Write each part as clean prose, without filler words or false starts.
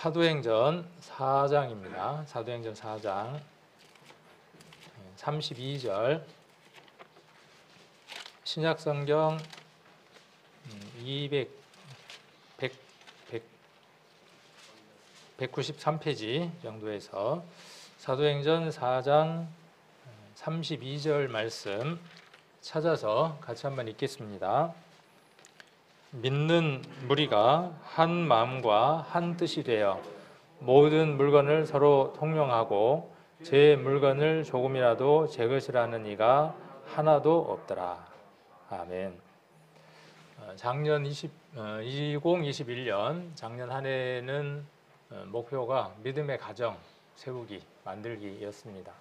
사도행전 4장입니다. 사도행전 4장 32절 신약성경 193페이지 정도에서 사도행전 4장 32절 말씀 찾아서 같이 한번 읽겠습니다. 믿는 무리가 한 마음과 한 뜻이 되어 모든 물건을 서로 통용하고 제 물건을 조금이라도 제 것이라는 이가 하나도 없더라. 아멘. 작년 2021년 작년 한 해는 목표가 믿음의 가정 세우기 만들기였습니다.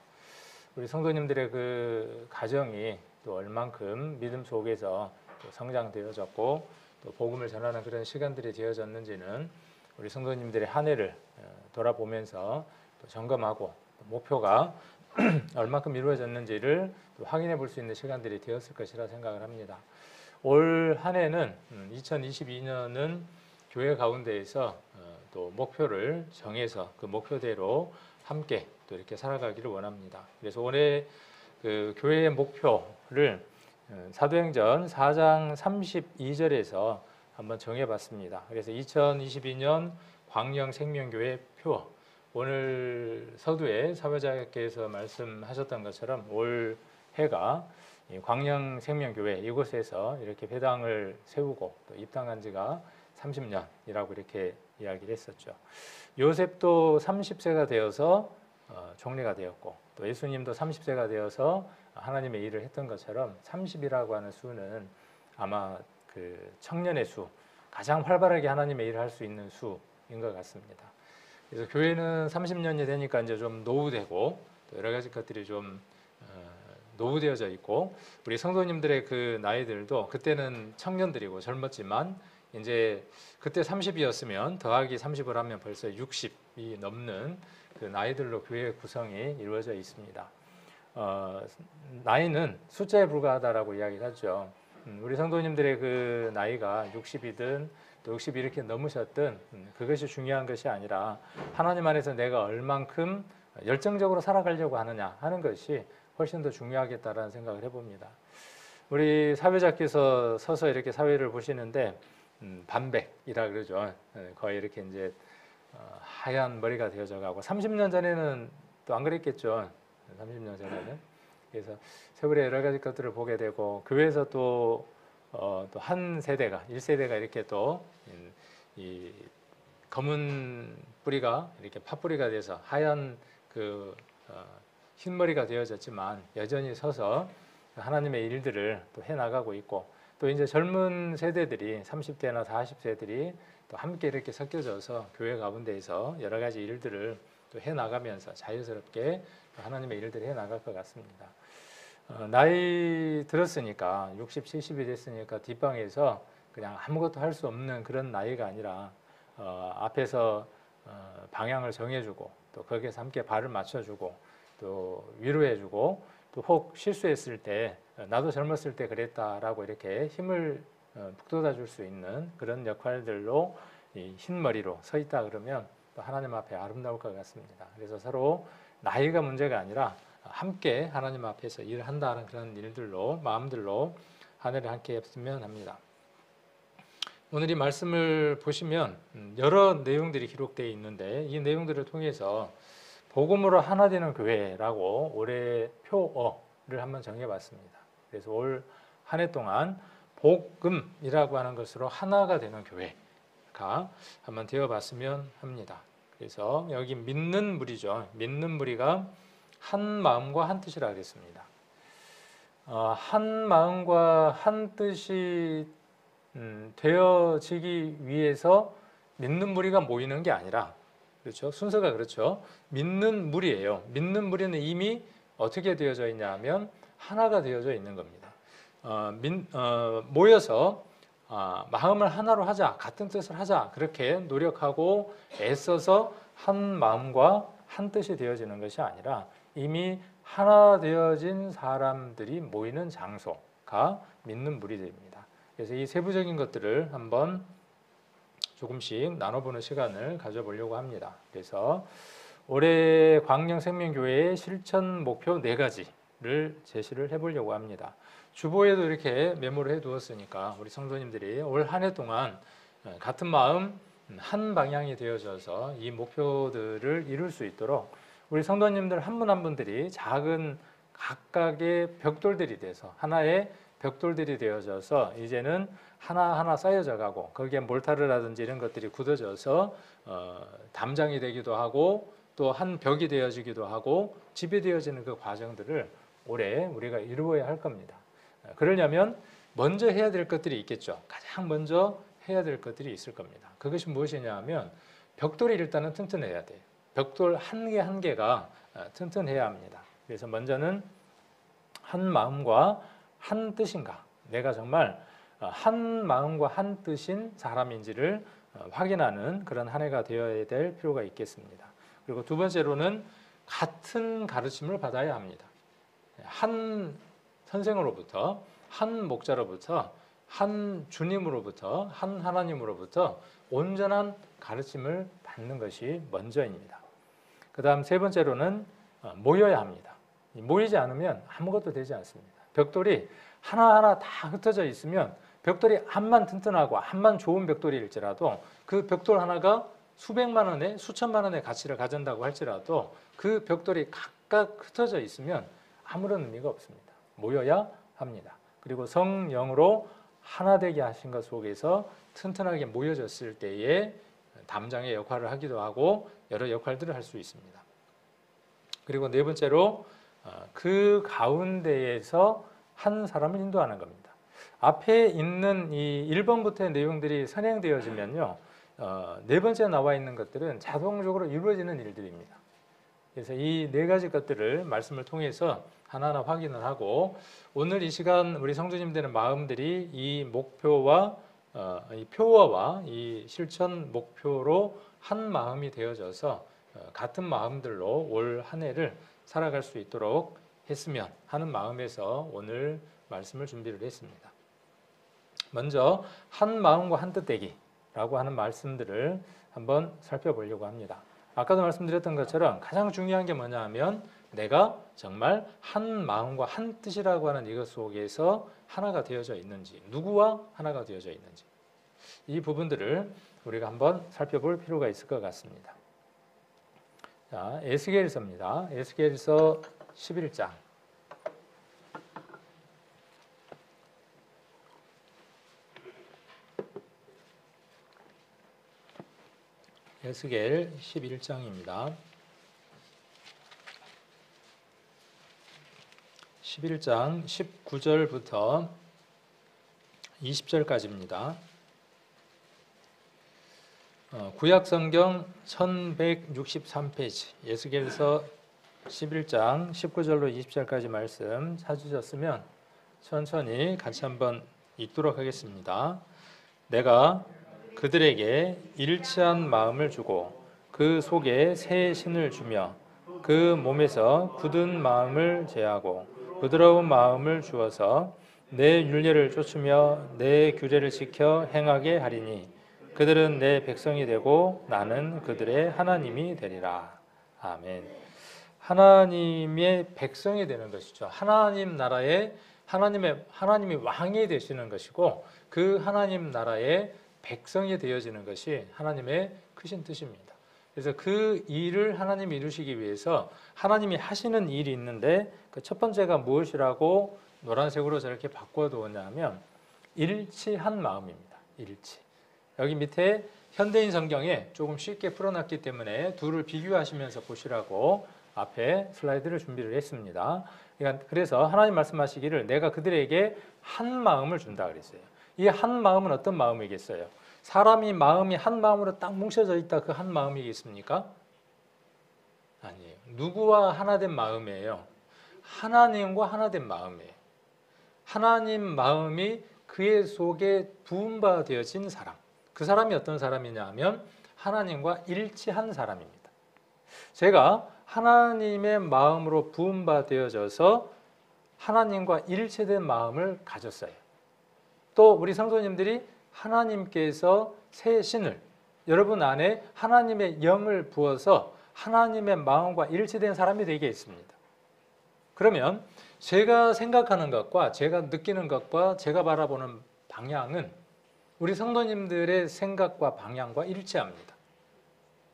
우리 성도님들의 그 가정이 또 얼만큼 믿음 속에서 또 성장되어졌고 또 복음을 전하는 그런 시간들이 되어졌는지는 우리 성도님들의 한 해를 돌아보면서 또 점검하고 또 목표가 얼만큼 이루어졌는지를 또 확인해 볼 수 있는 시간들이 되었을 것이라 생각을 합니다. 올 한 해는 2022년은 교회 가운데에서 또 목표를 정해서 그 목표대로 함께 또 이렇게 살아가기를 원합니다. 그래서 올해 그 교회의 목표를 사도행전 4장 32절에서 한번 정해봤습니다. 그래서 2022년 광영생명교회 표, 오늘 서두에 사회자께서 말씀하셨던 것처럼 올 해가 광영생명교회 이곳에서 이렇게 회당을 세우고 또 입당한 지가 30년이라고 이렇게 이야기를 했었죠. 요셉도 30세가 되어서 총리가 되었고 또 예수님도 30세가 되어서 하나님의 일을 했던 것처럼 30이라고 하는 수는 아마 그 청년의 수, 가장 활발하게 하나님의 일을 할 수 있는 수인 것 같습니다. 그래서 교회는 30년이 되니까 이제 좀 노후되고 또 여러 가지 것들이 좀 노후되어져 있고 우리 성도님들의 그 나이들도 그때는 청년들이고 젊었지만 이제 그때 30이었으면 더하기 30을 하면 벌써 60이 넘는 그 나이들로 교회 구성이 이루어져 있습니다. 나이는 숫자에 불과하다라고 이야기를 하죠. 우리 성도님들의 그 나이가 60이든 또 60이 이렇게 넘으셨든 그것이 중요한 것이 아니라 하나님 안에서 내가 얼만큼 열정적으로 살아가려고 하느냐 하는 것이 훨씬 더 중요하겠다라는 생각을 해봅니다. 우리 사회자께서 서서 이렇게 사회를 보시는데 반백이라 그러죠. 거의 이렇게 이제 하얀 머리가 되어져 가고 30년 전에는 또 안 그랬겠죠. 30년 전에는. 그래서 세월의 여러 가지 것들을 보게 되고 교회에서 또 한 세대가 1세대가 이렇게 또 이 검은 뿌리가 이렇게 팥뿌리가 돼서 하얀 그 흰머리가 되어졌지만 여전히 서서 하나님의 일들을 또 해나가고 있고 또 이제 젊은 세대들이 30대나 40세들이 또 함께 이렇게 섞여져서 교회 가운데에서 여러 가지 일들을 또 해나가면서 자유스럽게 하나님의 일들을 해나갈 것 같습니다. 나이 들었으니까 60, 70이 됐으니까 뒷방에서 그냥 아무것도 할 수 없는 그런 나이가 아니라 앞에서 방향을 정해주고 또 거기에서 함께 발을 맞춰주고 또 위로해주고 또 혹 실수했을 때 나도 젊었을 때 그랬다라고 이렇게 힘을 북돋아 줄 수 있는 그런 역할들로 이 흰머리로 서 있다 그러면 또 하나님 앞에 아름다울 것 같습니다. 그래서 서로 나이가 문제가 아니라 함께 하나님 앞에서 일을 한다는 그런 일들로 마음들로 한 해를 함께 했으면 합니다. 오늘 이 말씀을 보시면 여러 내용들이 기록되어 있는데 이 내용들을 통해서 복음으로 하나 되는 교회라고 올해 표어를 한번 정해봤습니다. 그래서 올 한 해 동안 복음이라고 하는 것으로 하나가 되는 교회가 한번 되어봤으면 합니다. 그래서 여기 믿는 무리죠. 믿는 무리가 한 마음과 한 뜻이라 그랬습니다. 한 마음과 한 뜻이 되어지기 위해서 믿는 무리가 모이는 게 아니라 그렇죠. 순서가 그렇죠. 믿는 무리예요. 믿는 무리는 이미 어떻게 되어져 있냐 하면 하나가 되어져 있는 겁니다. 모여서 마음을 하나로 하자, 같은 뜻을 하자 그렇게 노력하고 애써서 한 마음과 한 뜻이 되어지는 것이 아니라 이미 하나 되어진 사람들이 모이는 장소가 믿는 무리들입니다. 그래서 이 세부적인 것들을 한번 조금씩 나눠보는 시간을 가져보려고 합니다. 그래서 올해 광명생명교회의 실천 목표 4가지를 제시를 해보려고 합니다. 주보에도 이렇게 메모를 해두었으니까 우리 성도님들이 올 한 해 동안 같은 마음 한 방향이 되어져서 이 목표들을 이룰 수 있도록 우리 성도님들 한 분 한 분들이 작은 각각의 벽돌들이 돼서 하나의 벽돌들이 되어져서 이제는 하나하나 쌓여져 가고 거기에 몰타르라든지 이런 것들이 굳어져서 담장이 되기도 하고 또 한 벽이 되어지기도 하고 집이 되어지는 그 과정들을 올해 우리가 이루어야 할 겁니다. 그러려면 먼저 해야 될 것들이 있겠죠. 가장 먼저 해야 될 것들이 있을 겁니다. 그것이 무엇이냐 하면 벽돌이 일단은 튼튼해야 돼요. 벽돌 한 개 한 개가 튼튼해야 합니다. 그래서 먼저는 한 마음과 한 뜻인가, 내가 정말 한 마음과 한 뜻인 사람인지를 확인하는 그런 한 해가 되어야 될 필요가 있겠습니다. 그리고 두 번째로는 같은 가르침을 받아야 합니다. 한 선생으로부터, 한 목자로부터, 한 주님으로부터, 한 하나님으로부터 온전한 가르침을 받는 것이 먼저입니다. 그 다음 세 번째로는 모여야 합니다. 모이지 않으면 아무것도 되지 않습니다. 벽돌이 하나하나 다 흩어져 있으면 벽돌이 한만 튼튼하고 한만 좋은 벽돌일지라도 그 벽돌 하나가 수백만 원에 수천만 원의 가치를 가진다고 할지라도 그 벽돌이 각각 흩어져 있으면 아무런 의미가 없습니다. 모여야 합니다. 그리고 성령으로 하나 되게 하신 것 속에서 튼튼하게 모여졌을 때에 담장의 역할을 하기도 하고 여러 역할들을 할 수 있습니다. 그리고 네 번째로 그 가운데에서 한 사람을 인도하는 겁니다. 앞에 있는 이 1번부터의 내용들이 선행되어지면요, 네 번째 나와 있는 것들은 자동적으로 이루어지는 일들입니다. 그래서 이 네 가지 것들을 말씀을 통해서 하나하나 확인을 하고 오늘 이 시간 우리 성도님들의 마음들이 이 목표와 이 표어와 이 실천 목표로 한 마음이 되어져서 같은 마음들로 올 한 해를 살아갈 수 있도록 했으면 하는 마음에서 오늘 말씀을 준비를 했습니다. 먼저 한 마음과 한 뜻 되기라고 하는 말씀들을 한번 살펴보려고 합니다. 아까도 말씀드렸던 것처럼 가장 중요한 게 뭐냐 하면 내가 정말 한 마음과 한 뜻이라고 하는 이것 속에서 하나가 되어져 있는지, 누구와 하나가 되어져 있는지, 이 부분들을 우리가 한번 살펴볼 필요가 있을 것 같습니다. 자, 에스겔서입니다. 에스겔서 11장. 에스겔 11장입니다. 11장 19절부터 20절까지입니다. 구약성경 1163페이지 에스겔서 11장 19절로 20절까지 말씀 찾으셨으면 천천히 같이 한번 읽도록 하겠습니다. 내가 그들에게 일치한 마음을 주고 그 속에 새 신을 주며 그 몸에서 굳은 마음을 제하고 부드러운 마음을 주어서 내 율례를 쫓으며 내 규례를 지켜 행하게 하리니 그들은 내 백성이 되고 나는 그들의 하나님이 되리라. 아멘. 하나님의 백성이 되는 것이죠. 하나님 나라의 하나님이 왕이 되시는 것이고 그 하나님 나라의 백성이 되어지는 것이 하나님의 크신 뜻입니다. 그래서 그 일을 하나님이 이루시기 위해서 하나님이 하시는 일이 있는데 그 첫 번째가 무엇이라고 노란색으로 저렇게 바꿔두었냐 하면 일치한 마음입니다. 일치. 여기 밑에 현대인 성경에 조금 쉽게 풀어놨기 때문에 둘을 비교하시면서 보시라고 앞에 슬라이드를 준비를 했습니다. 그래서 하나님 말씀하시기를 내가 그들에게 한 마음을 준다 그랬어요. 이 한 마음은 어떤 마음이겠어요? 사람이 마음이 한 마음으로 딱 뭉쳐져 있다 그 한 마음이겠습니까? 아니에요. 누구와 하나 된 마음이에요? 하나님과 하나 된 마음이에요. 하나님 마음이 그의 속에 부음바 되어진 사람. 그 사람이 어떤 사람이냐 하면 하나님과 일치한 사람입니다. 제가 하나님의 마음으로 부음바 되어져서 하나님과 일치된 마음을 가졌어요. 또 우리 성도님들이 하나님께서 새 신을 여러분 안에 하나님의 영을 부어서 하나님의 마음과 일치된 사람이 되겠습니다. 그러면 제가 생각하는 것과 제가 느끼는 것과 제가 바라보는 방향은 우리 성도님들의 생각과 방향과 일치합니다.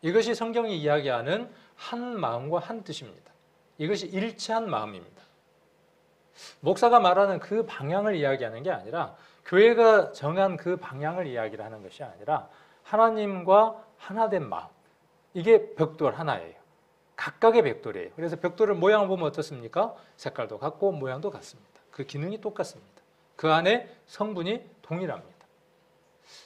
이것이 성경이 이야기하는 한 마음과 한 뜻입니다. 이것이 일치한 마음입니다. 목사가 말하는 그 방향을 이야기하는 게 아니라 교회가 정한 그 방향을 이야기를 하는 것이 아니라 하나님과 하나된 마음. 이게 벽돌 하나예요. 각각의 벽돌이에요. 그래서 벽돌을 모양을 보면 어떻습니까? 색깔도 같고 모양도 같습니다. 그 기능이 똑같습니다. 그 안에 성분이 동일합니다.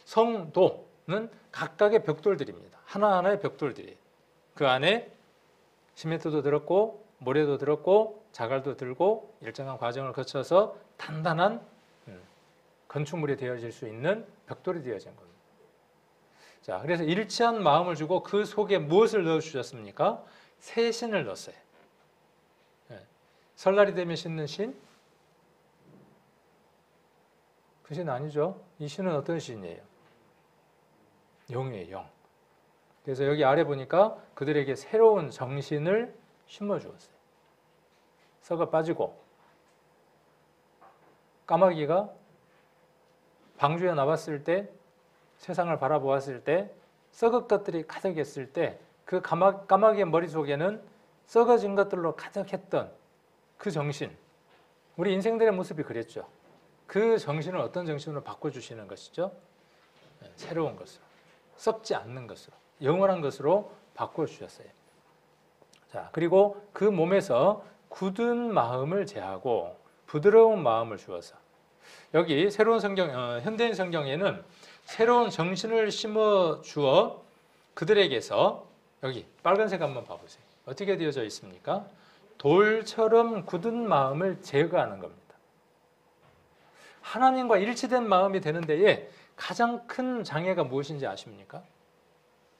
성도는 각각의 벽돌들입니다. 하나하나의 벽돌들이에요. 그 안에 시멘트도 들었고 모래도 들었고 자갈도 들고 일정한 과정을 거쳐서 단단한 건축물이 되어질 수 있는 벽돌이 되어진 겁니다. 자, 그래서 일치한 마음을 주고 그 속에 무엇을 넣어주셨습니까? 새 신을 넣었어요. 설날이 되면 신는 신? 그 신 아니죠. 이 신은 어떤 신이에요? 영이에요, 영. 그래서 여기 아래 보니까 그들에게 새로운 정신을 심어주었어요. 썩어 빠지고 까마귀가 방주에 나왔을 때 세상을 바라보았을 때 썩은 것들이 가득했을 때 그 까마귀의 머릿속에는 썩어진 것들로 가득했던 그 정신, 우리 인생들의 모습이 그랬죠. 그 정신을 어떤 정신으로 바꿔주시는 것이죠? 새로운 것으로, 썩지 않는 것으로, 영원한 것으로 바꿔주셨어요. 자, 그리고 그 몸에서 굳은 마음을 제하고 부드러운 마음을 주어서, 여기 새로운 성경, 현대인 성경에는 새로운 정신을 심어 주어 그들에게서, 여기 빨간색 한번 봐보세요. 어떻게 되어져 있습니까? 돌처럼 굳은 마음을 제거하는 겁니다. 하나님과 일치된 마음이 되는 데에 가장 큰 장애가 무엇인지 아십니까?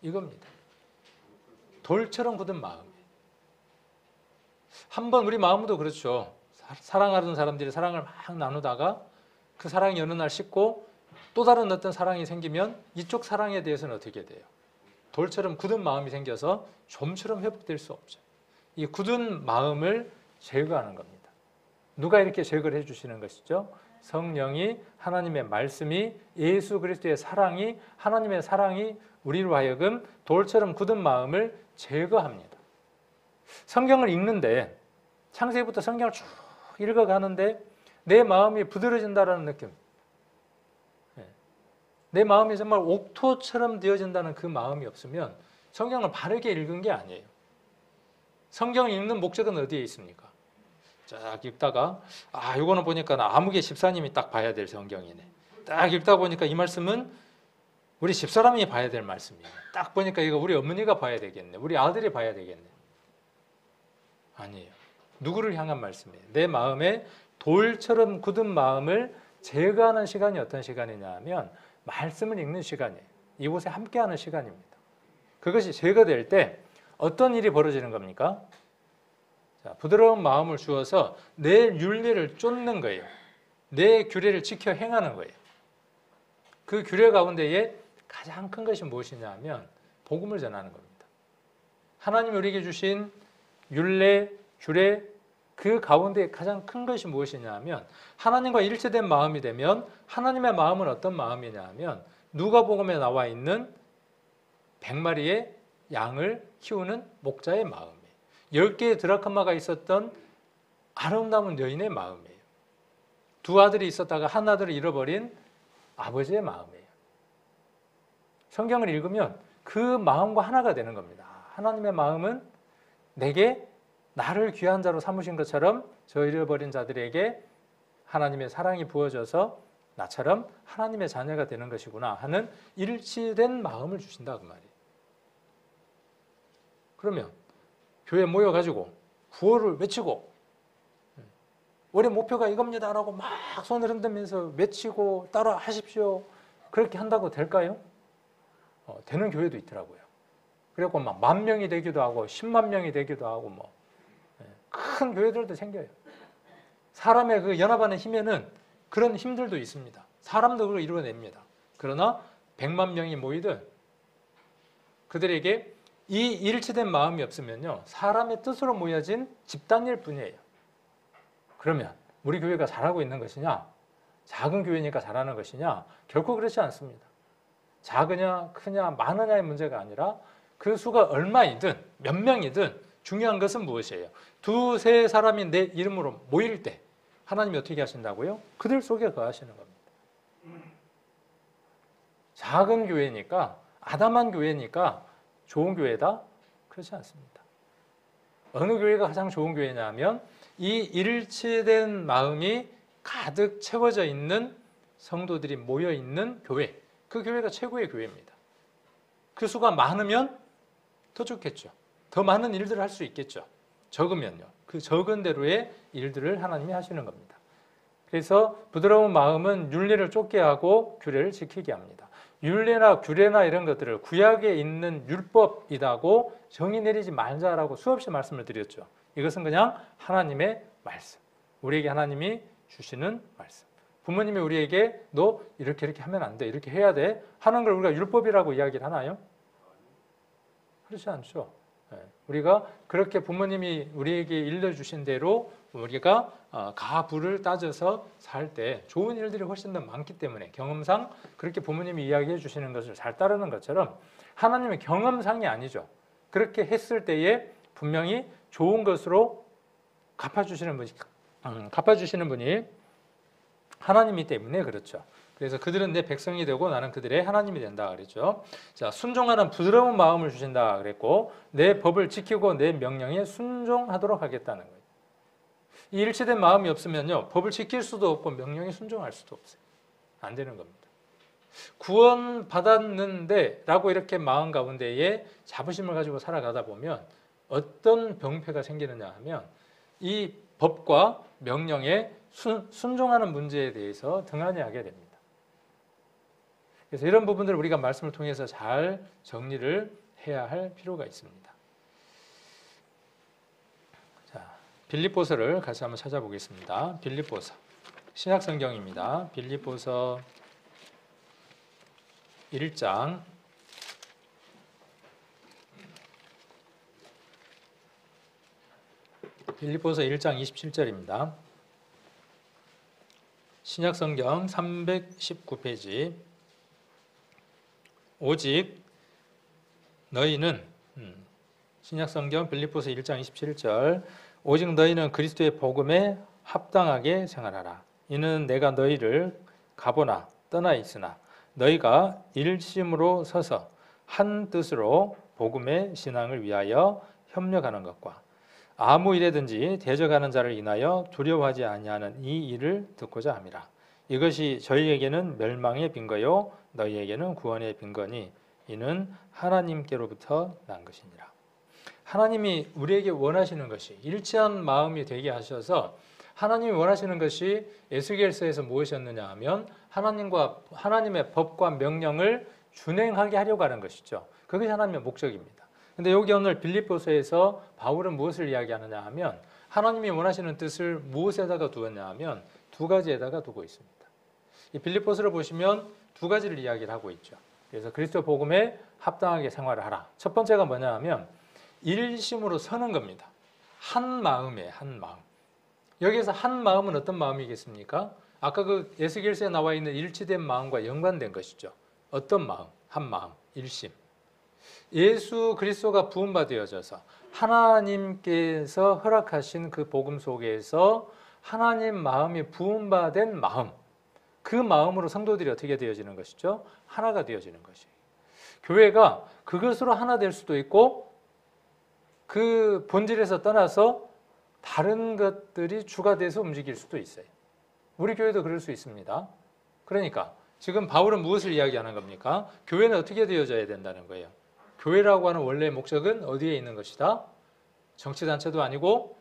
이겁니다. 돌처럼 굳은 마음이에요. 한번 우리 마음도 그렇죠. 사랑하는 사람들이 사랑을 막 나누다가 그 사랑이 어느 날 식고 또 다른 어떤 사랑이 생기면 이쪽 사랑에 대해서는 어떻게 돼요? 돌처럼 굳은 마음이 생겨서 좀처럼 회복될 수 없죠. 이 굳은 마음을 제거하는 겁니다. 누가 이렇게 제거를 해주시는 것이죠? 성령이, 하나님의 말씀이, 예수 그리스도의 사랑이, 하나님의 사랑이 우리로 하여금 돌처럼 굳은 마음을 제거합니다. 성경을 읽는데, 창세기부터 성경을 쭉 읽어가는데 내 마음이 부드러진다는 느낌, 내 마음이 정말 옥토처럼 되어진다는 그 마음이 없으면 성경을 바르게 읽은 게 아니에요. 성경을 읽는 목적은 어디에 있습니까? 쫙 읽다가 이거는 보니까 아무개 집사님이 딱 봐야 될 성경이네. 딱 읽다 보니까 이 말씀은 우리 집사람이 봐야 될 말씀이에요. 딱 보니까 이거 우리 어머니가 봐야 되겠네. 우리 아들이 봐야 되겠네. 아니에요. 누구를 향한 말씀이에요? 내 마음에 돌처럼 굳은 마음을 제거하는 시간이 어떤 시간이냐 하면 말씀을 읽는 시간이에요. 이곳에 함께하는 시간입니다. 그것이 제거될 때 어떤 일이 벌어지는 겁니까? 자, 부드러운 마음을 주어서 내 윤리를 쫓는 거예요. 내 규례를 지켜 행하는 거예요. 그 규례 가운데에 가장 큰 것이 무엇이냐 하면 복음을 전하는 겁니다. 하나님이 우리에게 주신 윤례, 규례, 그 가운데 가장 큰 것이 무엇이냐 하면 하나님과 일치된 마음이 되면 하나님의 마음은 어떤 마음이냐 하면 누가복음에 나와 있는 100마리의 양을 키우는 목자의 마음이에요. 10개의 드라크마가 있었던 아름다운 여인의 마음이에요. 두 아들이 있었다가 한 아들을 잃어버린 아버지의 마음이에요. 성경을 읽으면 그 마음과 하나가 되는 겁니다. 하나님의 마음은 내게 나를 귀한 자로 삼으신 것처럼 저 잃어버린 자들에게 하나님의 사랑이 부어져서 나처럼 하나님의 자녀가 되는 것이구나 하는 일치된 마음을 주신다 그 말이에요. 그러면 교회 모여가지고 구호를 외치고 올해 목표가 이겁니다라고 막 손을 흔들면서 외치고 따라 하십시오. 그렇게 한다고 될까요? 되는 교회도 있더라고요. 그리고 막 10,000명이 되기도 하고 10만 명이 되기도 하고 큰 교회들도 생겨요. 사람의 그 연합하는 힘에는 그런 힘들도 있습니다. 사람도 그걸 이루어냅니다. 그러나 100만 명이 모이든 그들에게 이 일치된 마음이 없으면요, 사람의 뜻으로 모여진 집단일 뿐이에요. 그러면 우리 교회가 잘하고 있는 것이냐? 작은 교회니까 잘하는 것이냐? 결코 그렇지 않습니다. 작으냐 크냐 많으냐의 문제가 아니라 그 수가 얼마이든 몇 명이든 중요한 것은 무엇이에요? 두세 사람이 내 이름으로 모일 때 하나님이 어떻게 하신다고요? 그들 속에 거하시는 겁니다. 작은 교회니까, 아담한 교회니까 좋은 교회다? 그렇지 않습니다. 어느 교회가 가장 좋은 교회냐 하면 이 일치된 마음이 가득 채워져 있는 성도들이 모여 있는 교회, 그 교회가 최고의 교회입니다. 그 수가 많으면 더 좋겠죠. 더 많은 일들을 할 수 있겠죠. 적으면요, 그 적은 대로의 일들을 하나님이 하시는 겁니다. 그래서 부드러운 마음은 율례를 쫓게 하고 규례를 지키게 합니다. 율례나 규례나 이런 것들을 구약에 있는 율법이라고 정의 내리지 말자라고 수없이 말씀을 드렸죠. 이것은 그냥 하나님의 말씀, 우리에게 하나님이 주시는 말씀. 부모님이 우리에게 너 이렇게 하면 안 돼, 이렇게 해야 돼 하는 걸 우리가 율법이라고 이야기를 하나요? 그렇지 않죠. 우리가 그렇게 부모님이 우리에게 일러주신 대로 우리가 가부를 따져서 살 때 좋은 일들이 훨씬 더 많기 때문에 경험상 그렇게 부모님이 이야기해 주시는 것을 잘 따르는 것처럼 하나님의 경험상이 아니죠. 그렇게 했을 때에 분명히 좋은 것으로 갚아주시는 분이 하나님이기 때문에 그렇죠. 그래서 그들은 내 백성이 되고 나는 그들의 하나님이 된다 그랬죠. 자, 순종하는 부드러운 마음을 주신다 그랬고 내 법을 지키고 내 명령에 순종하도록 하겠다는 거예요. 이 일치된 마음이 없으면요, 법을 지킬 수도 없고 명령에 순종할 수도 없어요. 안 되는 겁니다. 구원 받았는데 라고 이렇게 마음 가운데에 자부심을 가지고 살아가다 보면 어떤 병폐가 생기느냐 하면 이 법과 명령에 순종하는 문제에 대해서 등한히 하게 됩니다. 그래서 이런 부분들을 우리가 말씀을 통해서 잘 정리를 해야 할 필요가 있습니다. 자, 빌립보서를 같이 한번 찾아보겠습니다. 빌립보서 신약 성경입니다. 빌립보서 1장 27절입니다. 신약 성경 319페이지. 오직 너희는 신약 성경 빌립보서 1장 27절 오직 너희는 그리스도의 복음에 합당하게 생활하라. 이는 내가 너희를 가보나 떠나 있으나 너희가 일심으로 서서 한 뜻으로 복음의 신앙을 위하여 협력하는 것과 아무 일에든지 대적하는 자를 인하여 두려워하지 아니하는 이 일을 듣고자 함이라. 이것이 저희에게는 멸망의 빈거요 너희에게는 구원의 빈거니 이는 하나님께로부터 난 것이니라. 하나님이 우리에게 원하시는 것이 일치한 마음이 되게 하셔서 하나님이 원하시는 것이 에스겔서에서 무엇이었느냐 하면 하나님의 법과 명령을 준행하게 하려고 하는 것이죠. 그것이 하나님의 목적입니다. 근데 여기 오늘 빌립보서에서 바울은 무엇을 이야기하느냐 하면 하나님이 원하시는 뜻을 무엇에다가 두었냐 하면 두 가지에다가 두고 있습니다. 이 빌립보서를 보시면 두 가지를 이야기를 하고 있죠. 그래서 그리스도 복음에 합당하게 생활을 하라. 첫 번째가 뭐냐 하면 일심으로 서는 겁니다. 한 마음에 한 마음. 여기에서 한 마음은 어떤 마음이겠습니까? 아까 그 에스겔서에 나와 있는 일치된 마음과 연관된 것이죠. 어떤 마음? 한 마음, 일심. 예수 그리스도가 부음받으셔서 하나님께서 허락하신 그 복음 속에서 하나님 마음이 부음받은 마음, 그 마음으로 성도들이 어떻게 되어지는 것이죠? 하나가 되어지는 것이에요. 교회가 그것으로 하나 될 수도 있고 그 본질에서 떠나서 다른 것들이 주가 돼서 움직일 수도 있어요. 우리 교회도 그럴 수 있습니다. 그러니까 지금 바울은 무엇을 이야기하는 겁니까? 교회는 어떻게 되어져야 된다는 거예요. 교회라고 하는 원래의 목적은 어디에 있는 것이다? 정치단체도 아니고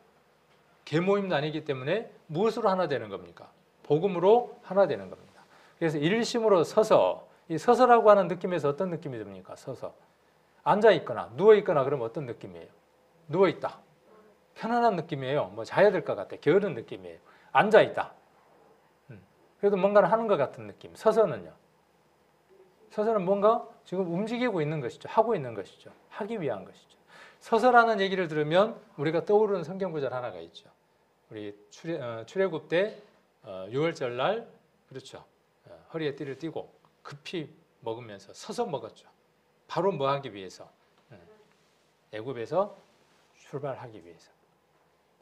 계모임도 아니기 때문에 무엇으로 하나 되는 겁니까? 복음으로 하나 되는 겁니다. 그래서 일심으로 서서, 이 서서라고 하는 느낌에서 어떤 느낌이 듭니까? 서서. 앉아있거나 누워있거나 그러면 어떤 느낌이에요? 누워있다. 편안한 느낌이에요. 뭐 자야 될 것 같아. 게으른 느낌이에요. 앉아있다. 그래도 뭔가를 하는 것 같은 느낌. 서서는요? 서서는 뭔가 지금 움직이고 있는 것이죠. 하고 있는 것이죠. 하기 위한 것이죠. 서서라는 얘기를 들으면 우리가 떠오르는 성경 구절 하나가 있죠. 우리 출애굽 때 6월절 날 그렇죠. 허리에 띠를 띠고 급히 먹으면서 서서 먹었죠. 바로 뭐 하기 위해서? 애굽에서 출발하기 위해서.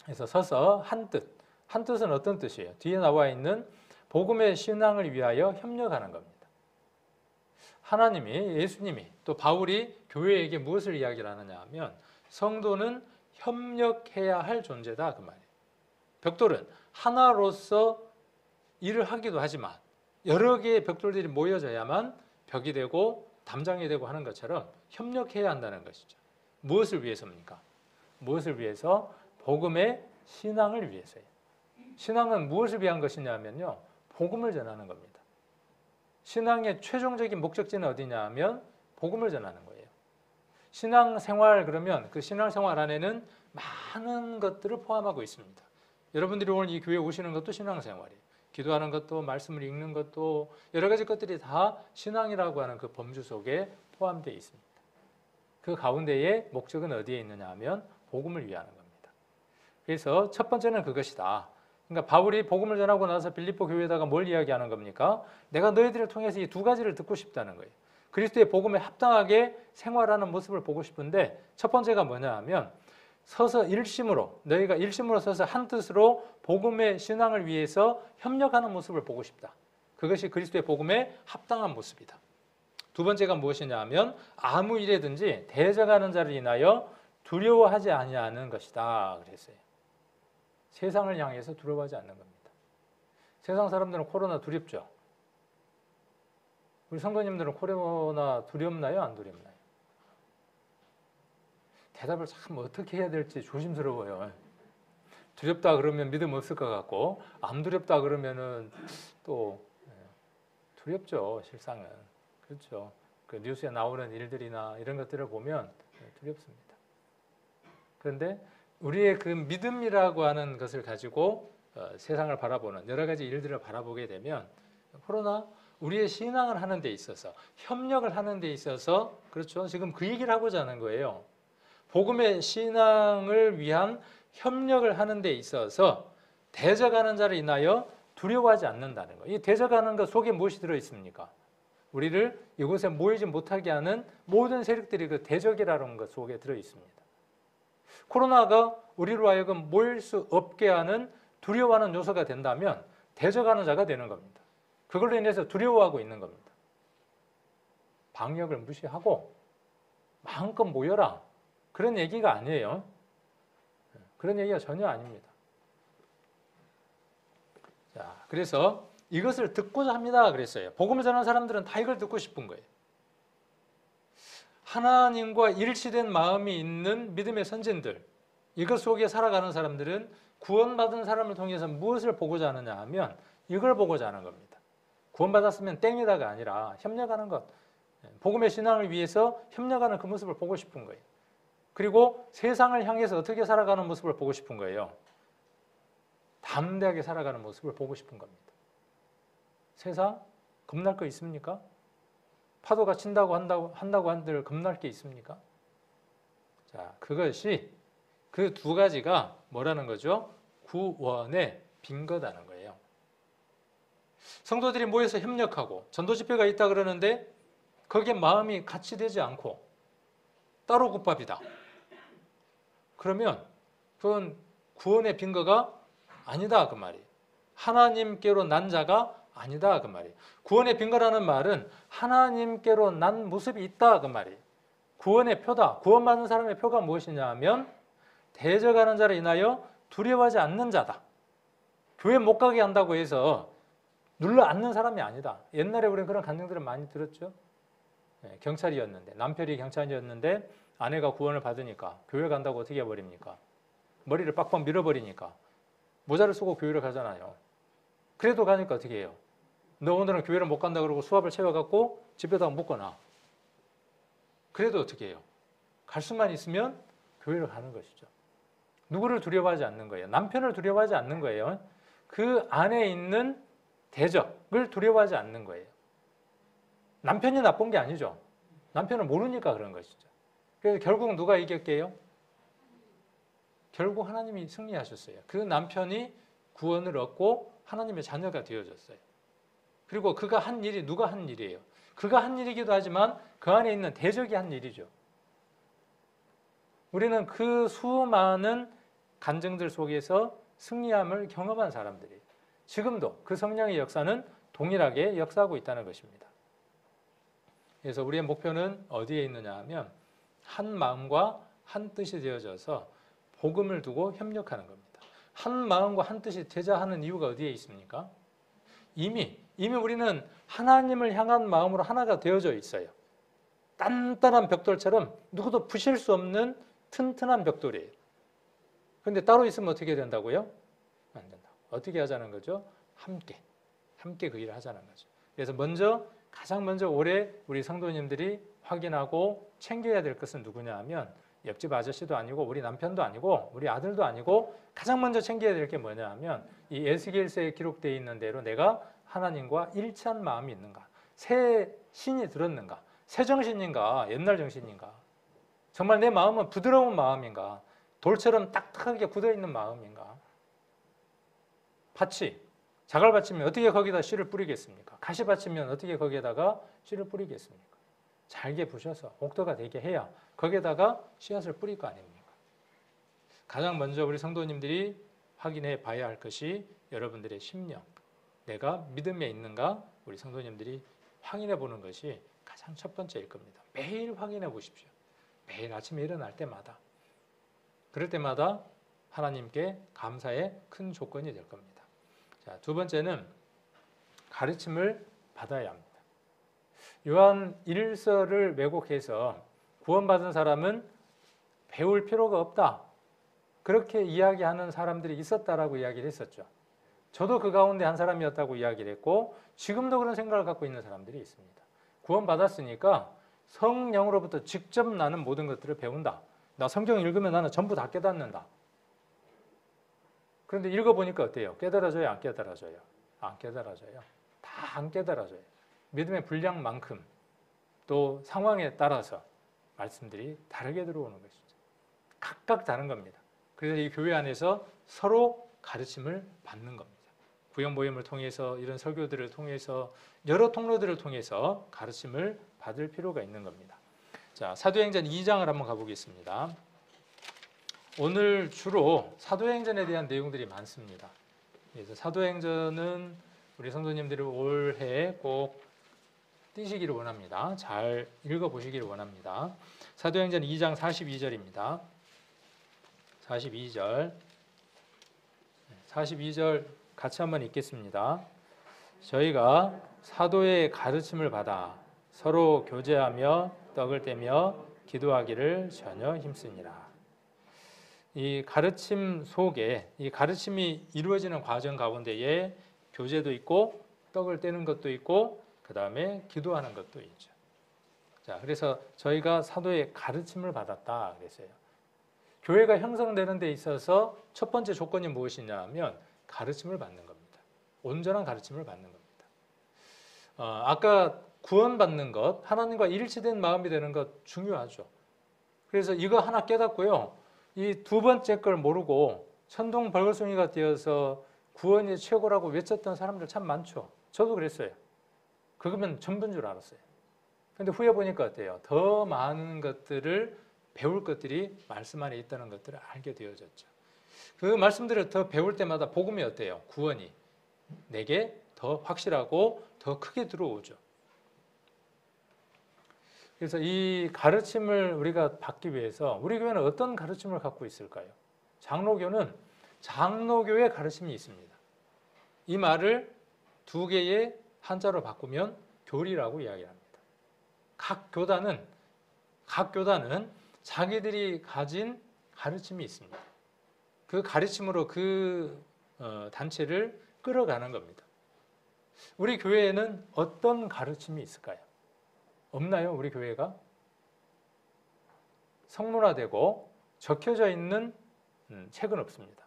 그래서 서서 한 뜻. 한 뜻은 어떤 뜻이에요? 뒤에 나와 있는 복음의 신앙을 위하여 협력하는 겁니다. 하나님이, 예수님이, 또 바울이 교회에게 무엇을 이야기를 하느냐 하면 성도는 협력해야 할 존재다 그 말이에요. 벽돌은 하나로서 일을 하기도 하지만 여러 개의 벽돌들이 모여져야만 벽이 되고 담장이 되고 하는 것처럼 협력해야 한다는 것이죠. 무엇을 위해서입니까? 무엇을 위해서? 복음의 신앙을 위해서예요. 신앙은 무엇을 위한 것이냐면요, 복음을 전하는 겁니다. 신앙의 최종적인 목적지는 어디냐 하면 복음을 전하는 거예요. 신앙생활 그러면 그 신앙생활 안에는 많은 것들을 포함하고 있습니다. 여러분들이 오늘 이 교회에 오시는 것도 신앙생활이에요. 기도하는 것도 말씀을 읽는 것도 여러 가지 것들이 다 신앙이라고 하는 그 범주 속에 포함되어 있습니다. 그 가운데에 목적은 어디에 있느냐 하면 복음을 위하는 겁니다. 그래서 첫 번째는 그것이다. 그러니까 바울이 복음을 전하고 나서 빌립보 교회에다가 뭘 이야기하는 겁니까? 내가 너희들을 통해서 이 두 가지를 듣고 싶다는 거예요. 그리스도의 복음에 합당하게 생활하는 모습을 보고 싶은데 첫 번째가 뭐냐 하면 서서 일심으로, 너희가 일심으로 서서 한 뜻으로 복음의 신앙을 위해서 협력하는 모습을 보고 싶다. 그것이 그리스도의 복음에 합당한 모습이다. 두 번째가 무엇이냐 하면 아무 일에든지 대적하는 자를 인하여 두려워하지 아니하는 것이다 그랬어요. 세상을 향해서 두려워하지 않는 겁니다. 세상 사람들은 코로나 두렵죠. 우리 성도님들은 코로나 두렵나요? 안 두렵나요? 대답을 참 어떻게 해야 될지 조심스러워요. 두렵다 그러면 믿음 없을 것 같고 안 두렵다 그러면은 또 두렵죠. 실상은. 그렇죠. 그 뉴스에 나오는 일들이나 이런 것들을 보면 두렵습니다. 그런데 우리의 그 믿음이라고 하는 것을 가지고 세상을 바라보는 여러 가지 일들을 바라보게 되면 코로나 우리의 신앙을 하는 데 있어서 협력을 하는 데 있어서 그렇죠. 지금 그 얘기를 하고자 하는 거예요. 복음의 신앙을 위한 협력을 하는 데 있어서 대적하는 자를 인하여 두려워하지 않는다는 거예요. 이 대적하는 것 속에 무엇이 들어있습니까? 우리를 이곳에 모이지 못하게 하는 모든 세력들이 그 대적이라는 것 속에 들어있습니다. 코로나가 우리로 하여금 모일 수 없게 하는 두려워하는 요소가 된다면 대적하는 자가 되는 겁니다. 그걸로 인해서 두려워하고 있는 겁니다. 방역을 무시하고 마음껏 모여라. 그런 얘기가 아니에요. 그런 얘기가 전혀 아닙니다. 자, 그래서 이것을 듣고자 합니다 그랬어요. 복음을 전하는 사람들은 다 이걸 듣고 싶은 거예요. 하나님과 일치된 마음이 있는 믿음의 선진들, 이것 속에 살아가는 사람들은 구원받은 사람을 통해서 무엇을 보고자 하느냐 하면 이걸 보고자 하는 겁니다. 구원받았으면 땡이다가 아니라 협력하는 것, 복음의 신앙을 위해서 협력하는 그 모습을 보고 싶은 거예요. 그리고 세상을 향해서 어떻게 살아가는 모습을 보고 싶은 거예요. 담대하게 살아가는 모습을 보고 싶은 겁니다. 세상 겁날 거 있습니까? 파도가 친다고 한다고 한들 겁날 게 있습니까? 자, 그것이 그 두 가지가 뭐라는 거죠? 구원의 빈거다는 거예요. 성도들이 모여서 협력하고 전도 집회가 있다 그러는데 거기에 마음이 같이 되지 않고 따로 국밥이다. 그러면 그건 구원의 빈거가 아니다 그 말이에요. 하나님께로 난 자가 아니다 그 말이에요. 구원의 빈거라는 말은 하나님께로 난 모습이 있다 그 말이에요. 구원의 표다. 구원받는 사람의 표가 무엇이냐 하면 대적하는 자를 인하여 두려워하지 않는 자다. 교회 못 가게 한다고 해서 눌러 앉는 사람이 아니다. 옛날에 우리는 그런 간증들을 많이 들었죠. 경찰이었는데 남편이 경찰이었는데 아내가 구원을 받으니까 교회 간다고 어떻게 해버립니까? 머리를 빡빡 밀어버리니까 모자를 쓰고 교회를 가잖아요. 그래도 가니까 어떻게 해요? 너 오늘은 교회를 못 간다 그러고 수압을 채워갖고 집에다가 묶어놔. 그래도 어떻게 해요? 갈 수만 있으면 교회를 가는 것이죠. 누구를 두려워하지 않는 거예요? 남편을 두려워하지 않는 거예요. 그 안에 있는 대적을 두려워하지 않는 거예요. 남편이 나쁜 게 아니죠. 남편은 모르니까 그런 것이죠. 그래서 결국 누가 이겼게요? 결국 하나님이 승리하셨어요. 그 남편이 구원을 얻고 하나님의 자녀가 되어졌어요. 그리고 그가 한 일이 누가 한 일이에요? 그가 한 일이기도 하지만 그 안에 있는 대적이 한 일이죠. 우리는 그 수많은 간증들 속에서 승리함을 경험한 사람들이에요. 지금도 그 성령의 역사는 동일하게 역사하고 있다는 것입니다. 그래서 우리의 목표는 어디에 있느냐 하면 한 마음과 한 뜻이 되어져서 복음을 두고 협력하는 겁니다. 한 마음과 한 뜻이 되자 하는 이유가 어디에 있습니까? 이미 우리는 하나님을 향한 마음으로 하나가 되어져 있어요. 단단한 벽돌처럼 누구도 부실 수 없는 튼튼한 벽돌이에요. 그런데 따로 있으면 어떻게 된다고요? 안 된다. 어떻게 하자는 거죠? 함께 그 일을 하자는 거죠. 그래서 가장 먼저 올해 우리 성도님들이 확인하고 챙겨야 될 것은 누구냐 하면 옆집 아저씨도 아니고 우리 남편도 아니고 우리 아들도 아니고 가장 먼저 챙겨야 될 게 뭐냐 하면 이 에스겔서에 기록되어 있는 대로 내가 하나님과 일치한 마음이 있는가, 새 신이 들었는가, 새 정신인가, 옛날 정신인가, 정말 내 마음은 부드러운 마음인가, 돌처럼 딱딱하게 굳어있는 마음인가. 자갈밭이면 어떻게 거기다 씨를 뿌리겠습니까? 가시밭이면 어떻게 거기에다가 씨를 뿌리겠습니까? 잘게 부셔서 옥토가 되게 해야 거기에다가 씨앗을 뿌릴 거 아닙니까? 가장 먼저 우리 성도님들이 확인해 봐야 할 것이 여러분들의 심령, 내가 믿음에 있는가 우리 성도님들이 확인해 보는 것이 가장 첫 번째일 겁니다. 매일 확인해 보십시오. 매일 아침에 일어날 때마다. 그럴 때마다 하나님께 감사의 큰 조건이 될 겁니다. 자, 두 번째는 가르침을 받아야 합니다. 요한 1서를 왜곡해서 구원받은 사람은 배울 필요가 없다, 그렇게 이야기하는 사람들이 있었다라고 이야기를 했었죠. 저도 그 가운데 한 사람이었다고 이야기를 했고 지금도 그런 생각을 갖고 있는 사람들이 있습니다. 구원받았으니까 성령으로부터 직접 나는 모든 것들을 배운다. 나 성경 읽으면 나는 전부 다 깨닫는다. 그런데 읽어보니까 어때요? 깨달아져요? 안 깨달아져요? 안 깨달아져요. 다 안 깨달아져요. 믿음의 분량만큼 또 상황에 따라서 말씀들이 다르게 들어오는 것이죠. 각각 다른 겁니다. 그래서 이 교회 안에서 서로 가르침을 받는 겁니다. 구역 모임을 통해서 이런 설교들을 통해서 여러 통로들을 통해서 가르침을 받을 필요가 있는 겁니다. 자, 사도행전 2장을 한번 가보겠습니다. 오늘 주로 사도행전에 대한 내용들이 많습니다. 그래서 사도행전은 우리 성도님들이 올해 꼭 띄시기를 원합니다. 잘 읽어보시기를 원합니다. 사도행전 2장 42절입니다. 42절 같이 한번 읽겠습니다. 저희가 사도의 가르침을 받아 서로 교제하며 떡을 떼며 기도하기를 전혀 힘쓰니라. 이 가르침 속에 이 가르침이 이루어지는 과정 가운데에 교제도 있고 떡을 떼는 것도 있고 그 다음에 기도하는 것도 있죠. 자, 그래서 저희가 사도의 가르침을 받았다 그랬어요. 교회가 형성되는 데 있어서 첫 번째 조건이 무엇이냐 하면 가르침을 받는 겁니다. 온전한 가르침을 받는 겁니다. 아까 구원받는 것, 하나님과 일치된 마음이 되는 것 중요하죠. 그래서 이거 하나 깨닫고요. 이 두 번째 걸 모르고 천둥벌거숭이가 되어서 구원이 최고라고 외쳤던 사람들 참 많죠. 저도 그랬어요. 그거면 전부인 줄 알았어요. 근데 후에 보니까 어때요? 더 많은 것들을 배울 것들이 말씀 안에 있다는 것들을 알게 되어졌죠. 그 말씀들을 더 배울 때마다 복음이 어때요? 구원이 내게 더 확실하고 더 크게 들어오죠. 그래서 이 가르침을 우리가 받기 위해서 우리 교회는 어떤 가르침을 갖고 있을까요? 장로교는 장로교의 가르침이 있습니다. 이 말을 두 개의 한자로 바꾸면 교리라고 이야기합니다. 각 교단은 자기들이 가진 가르침이 있습니다. 그 가르침으로 그 단체를 끌어가는 겁니다. 우리 교회에는 어떤 가르침이 있을까요? 없나요? 우리 교회가? 성문화되고 적혀져 있는 책은 없습니다.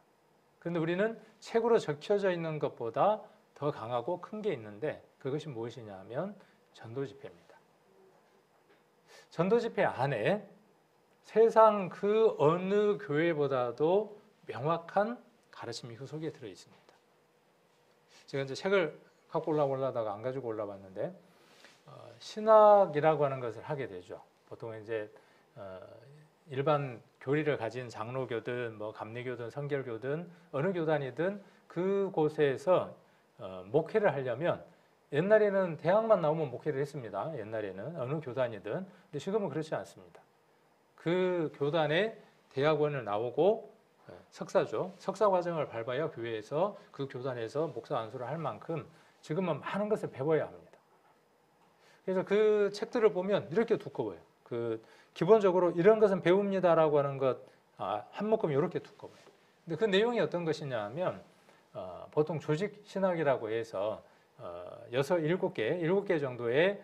그런데 우리는 책으로 적혀져 있는 것보다 더 강하고 큰 게 있는데 그것이 무엇이냐 하면 전도 집회입니다. 전도 집회 안에 세상 그 어느 교회보다도 명확한 가르침이 그 속에 들어 있습니다. 제가 이제 책을 갖고 올라다가 안 가지고 올라왔는데 신학이라고 하는 것을 하게 되죠. 보통 이제 일반 교리를 가진 장로교든 뭐 감리교든 성결교든 어느 교단이든 그곳에서 목회를 하려면 옛날에는 대학만 나오면 목회를 했습니다. 옛날에는 어느 교단이든. 근데 지금은 그렇지 않습니다. 그 교단의 대학원을 나오고 석사죠. 석사 과정을 밟아야 교회에서 그 교단에서 목사 안수를 할 만큼 지금은 많은 것을 배워야 합니다. 그래서 그 책들을 보면 이렇게 두꺼워요. 기본적으로 이런 것은 배웁니다라고 하는 것 한 묶음 이렇게 두꺼워요. 근데 그 내용이 어떤 것이냐 하면 보통 조직 신학이라고 해서 6, 7개 정도의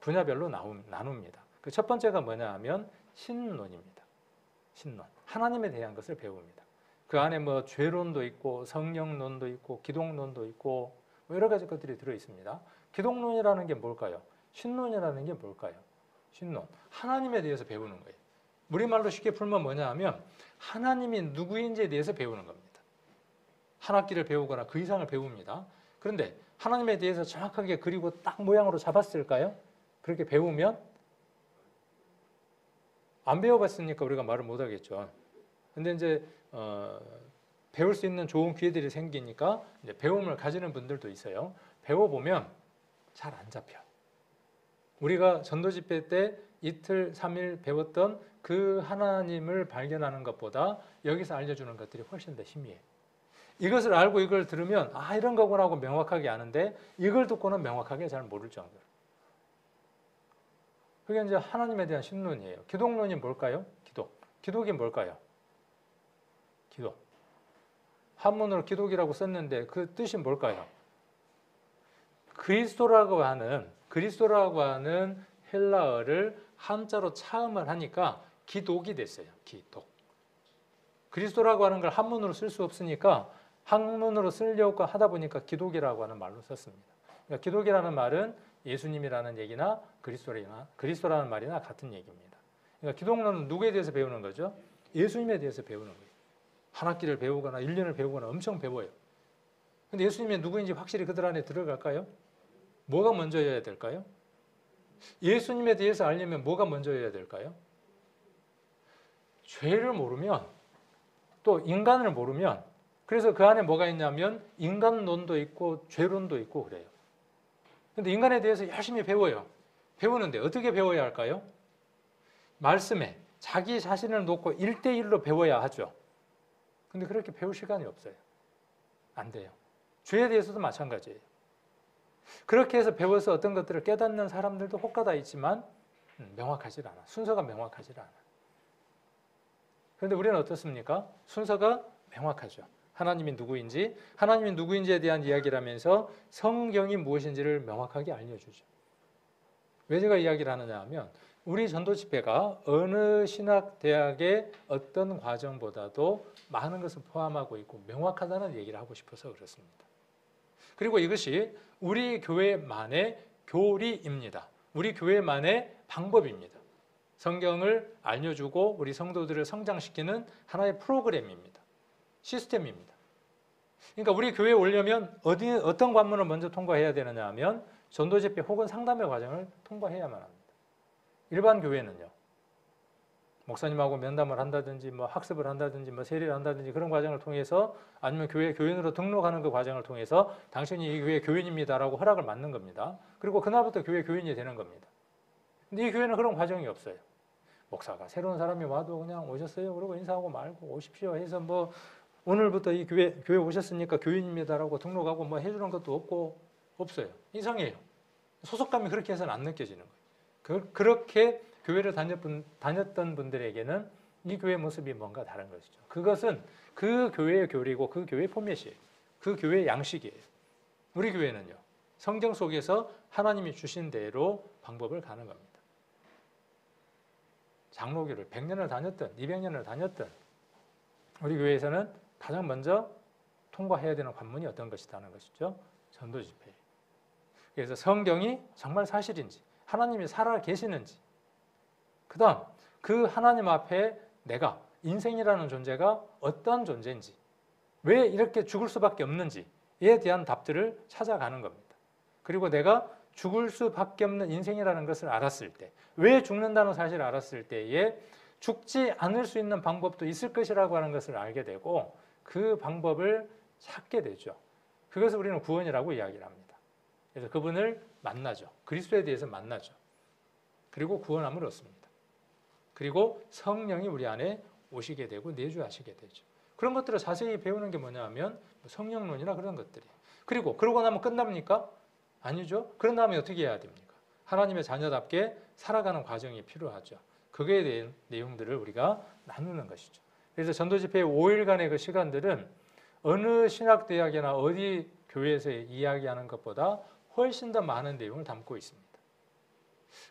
분야별로 나눕니다. 그 첫 번째가 뭐냐 하면 신론입니다. 신론. 하나님에 대한 것을 배웁니다. 그 안에 뭐 죄론도 있고 성령론도 있고 기독론도 있고 뭐 여러 가지 것들이 들어 있습니다. 기독론이라는 게 뭘까요? 신론이라는 게 뭘까요? 신론. 하나님에 대해서 배우는 거예요. 우리말로 쉽게 풀면 뭐냐 하면 하나님이 누구인지에 대해서 배우는 겁니다. 한 학기를 배우거나 그 이상을 배웁니다. 그런데 하나님에 대해서 정확하게 그리고 딱 모양으로 잡았을까요? 그렇게 배우면 안 배워봤으니까 우리가 말을 못하겠죠. 근데 이제 배울 수 있는 좋은 기회들이 생기니까 이제 배움을 가지는 분들도 있어요. 배워보면 잘 안 잡혀. 우리가 전도 집회 때 이틀, 3일 배웠던 그 하나님을 발견하는 것보다 여기서 알려주는 것들이 훨씬 더 희미해. 이것을 알고 이걸 들으면 이런 거구나 하고 명확하게 아는데 이걸 듣고는 명확하게 잘 모를 정도로. 그게 이제 하나님에 대한 신론이에요. 기독론이 뭘까요? 기독이 뭘까요? 기독. 한문으로 기독이라고 썼는데 그 뜻이 뭘까요? 그리스도라고 하는 헬라어를 한자로 차음을 하니까 기독이 됐어요. 기독. 그리스도라고 하는 걸 한문으로 쓸 수 없으니까 한문으로 쓰려고 하다 보니까 기독이라고 하는 말로 썼습니다. 그러니까 기독이라는 말은 예수님이라는 얘기나 그리스도라는 말이나 같은 얘기입니다. 그러니까 기독론은 누구에 대해서 배우는 거죠? 예수님에 대해서 배우는 거예요. 한 학기를 배우거나 1년을 배우거나 엄청 배워요. 근데 예수님이 누구인지 확실히 그들 안에 들어갈까요? 뭐가 먼저여야 될까요? 예수님에 대해서 알려면 뭐가 먼저여야 될까요? 죄를 모르면 또 인간을 모르면 그래서 그 안에 뭐가 있냐면 인간론도 있고 죄론도 있고 그래요. 근데 인간에 대해서 열심히 배워요. 배우는데 어떻게 배워야 할까요? 말씀에 자기 자신을 놓고 1대1로 배워야 하죠. 근데 그렇게 배울 시간이 없어요. 안 돼요. 죄에 대해서도 마찬가지예요. 그렇게 해서 배워서 어떤 것들을 깨닫는 사람들도 혹가다 있지만 명확하지 않아. 순서가 명확하지 않아. 그런데 우리는 어떻습니까? 순서가 명확하죠. 하나님이 누구인지에 대한 이야기를 하면서 성경이 무엇인지를 명확하게 알려주죠. 왜 제가 이야기를 하느냐 하면 우리 전도 집회가 어느 신학대학의 어떤 과정보다도 많은 것을 포함하고 있고 명확하다는 얘기를 하고 싶어서 그렇습니다. 그리고 이것이 우리 교회만의 교리입니다. 우리 교회만의 방법입니다. 성경을 알려주고 우리 성도들을 성장시키는 하나의 프로그램입니다. 시스템입니다. 그러니까 우리 교회에 오려면 어떤 관문을 먼저 통과해야 되느냐 하면 전도집회 혹은 상담의 과정을 통과해야만 합니다. 일반 교회는요. 목사님하고 면담을 한다든지 뭐 학습을 한다든지 뭐 세례를 한다든지 그런 과정을 통해서 아니면 교회 교인으로 등록하는 그 과정을 통해서 당신이 이 교회 교인입니다라고 허락을 받는 겁니다. 그리고 그날부터 교회 교인이 되는 겁니다. 근데 이 교회는 그런 과정이 없어요. 목사가 새로운 사람이 와도 그냥 오셨어요. 그러고 인사하고 말고 오십시오 해서 뭐 오늘부터 이 교회 오셨으니까 교인입니다라고 등록하고 뭐 해주는 것도 없어요. 이상해요. 소속감이 그렇게 해서는 안 느껴지는 거예요. 그렇게 교회를 다녔던 분들에게는 이 교회 모습이 뭔가 다른 것이죠. 그것은 그 교회의 교리고 그 교회의 포맷이에요. 그 교회의 양식이에요. 우리 교회는요. 성경 속에서 하나님이 주신 대로 방법을 가는 겁니다. 장로교를 100년을 다녔든 200년을 다녔든 우리 교회에서는 가장 먼저 통과해야 되는 관문이 어떤 것이라는 것이죠. 전도 집회. 그래서 성경이 정말 사실인지 하나님이 살아 계시는지 그다음 그 하나님 앞에 내가 인생이라는 존재가 어떠한 존재인지, 왜 이렇게 죽을 수밖에 없는지에 대한 답들을 찾아가는 겁니다. 그리고 내가 죽을 수밖에 없는 인생이라는 것을 알았을 때, 왜 죽는다는 사실을 알았을 때에 죽지 않을 수 있는 방법도 있을 것이라고 하는 것을 알게 되고 그 방법을 찾게 되죠. 그것을 우리는 구원이라고 이야기를 합니다. 그래서 그분을 만나죠. 그리스도에 대해서 만나죠. 그리고 구원함을 얻습니다. 그리고 성령이 우리 안에 오시게 되고 내주하시게 되죠. 그런 것들을 자세히 배우는 게 뭐냐 하면 성령론이나 그런 것들이. 그리고 그러고 나면 끝납니까? 아니죠. 그런 다음에 어떻게 해야 됩니까? 하나님의 자녀답게 살아가는 과정이 필요하죠. 그거에 대한 내용들을 우리가 나누는 것이죠. 그래서 전도집회의 5일간의 그 시간들은 어느 신학대학이나 어디 교회에서 이야기하는 것보다 훨씬 더 많은 내용을 담고 있습니다.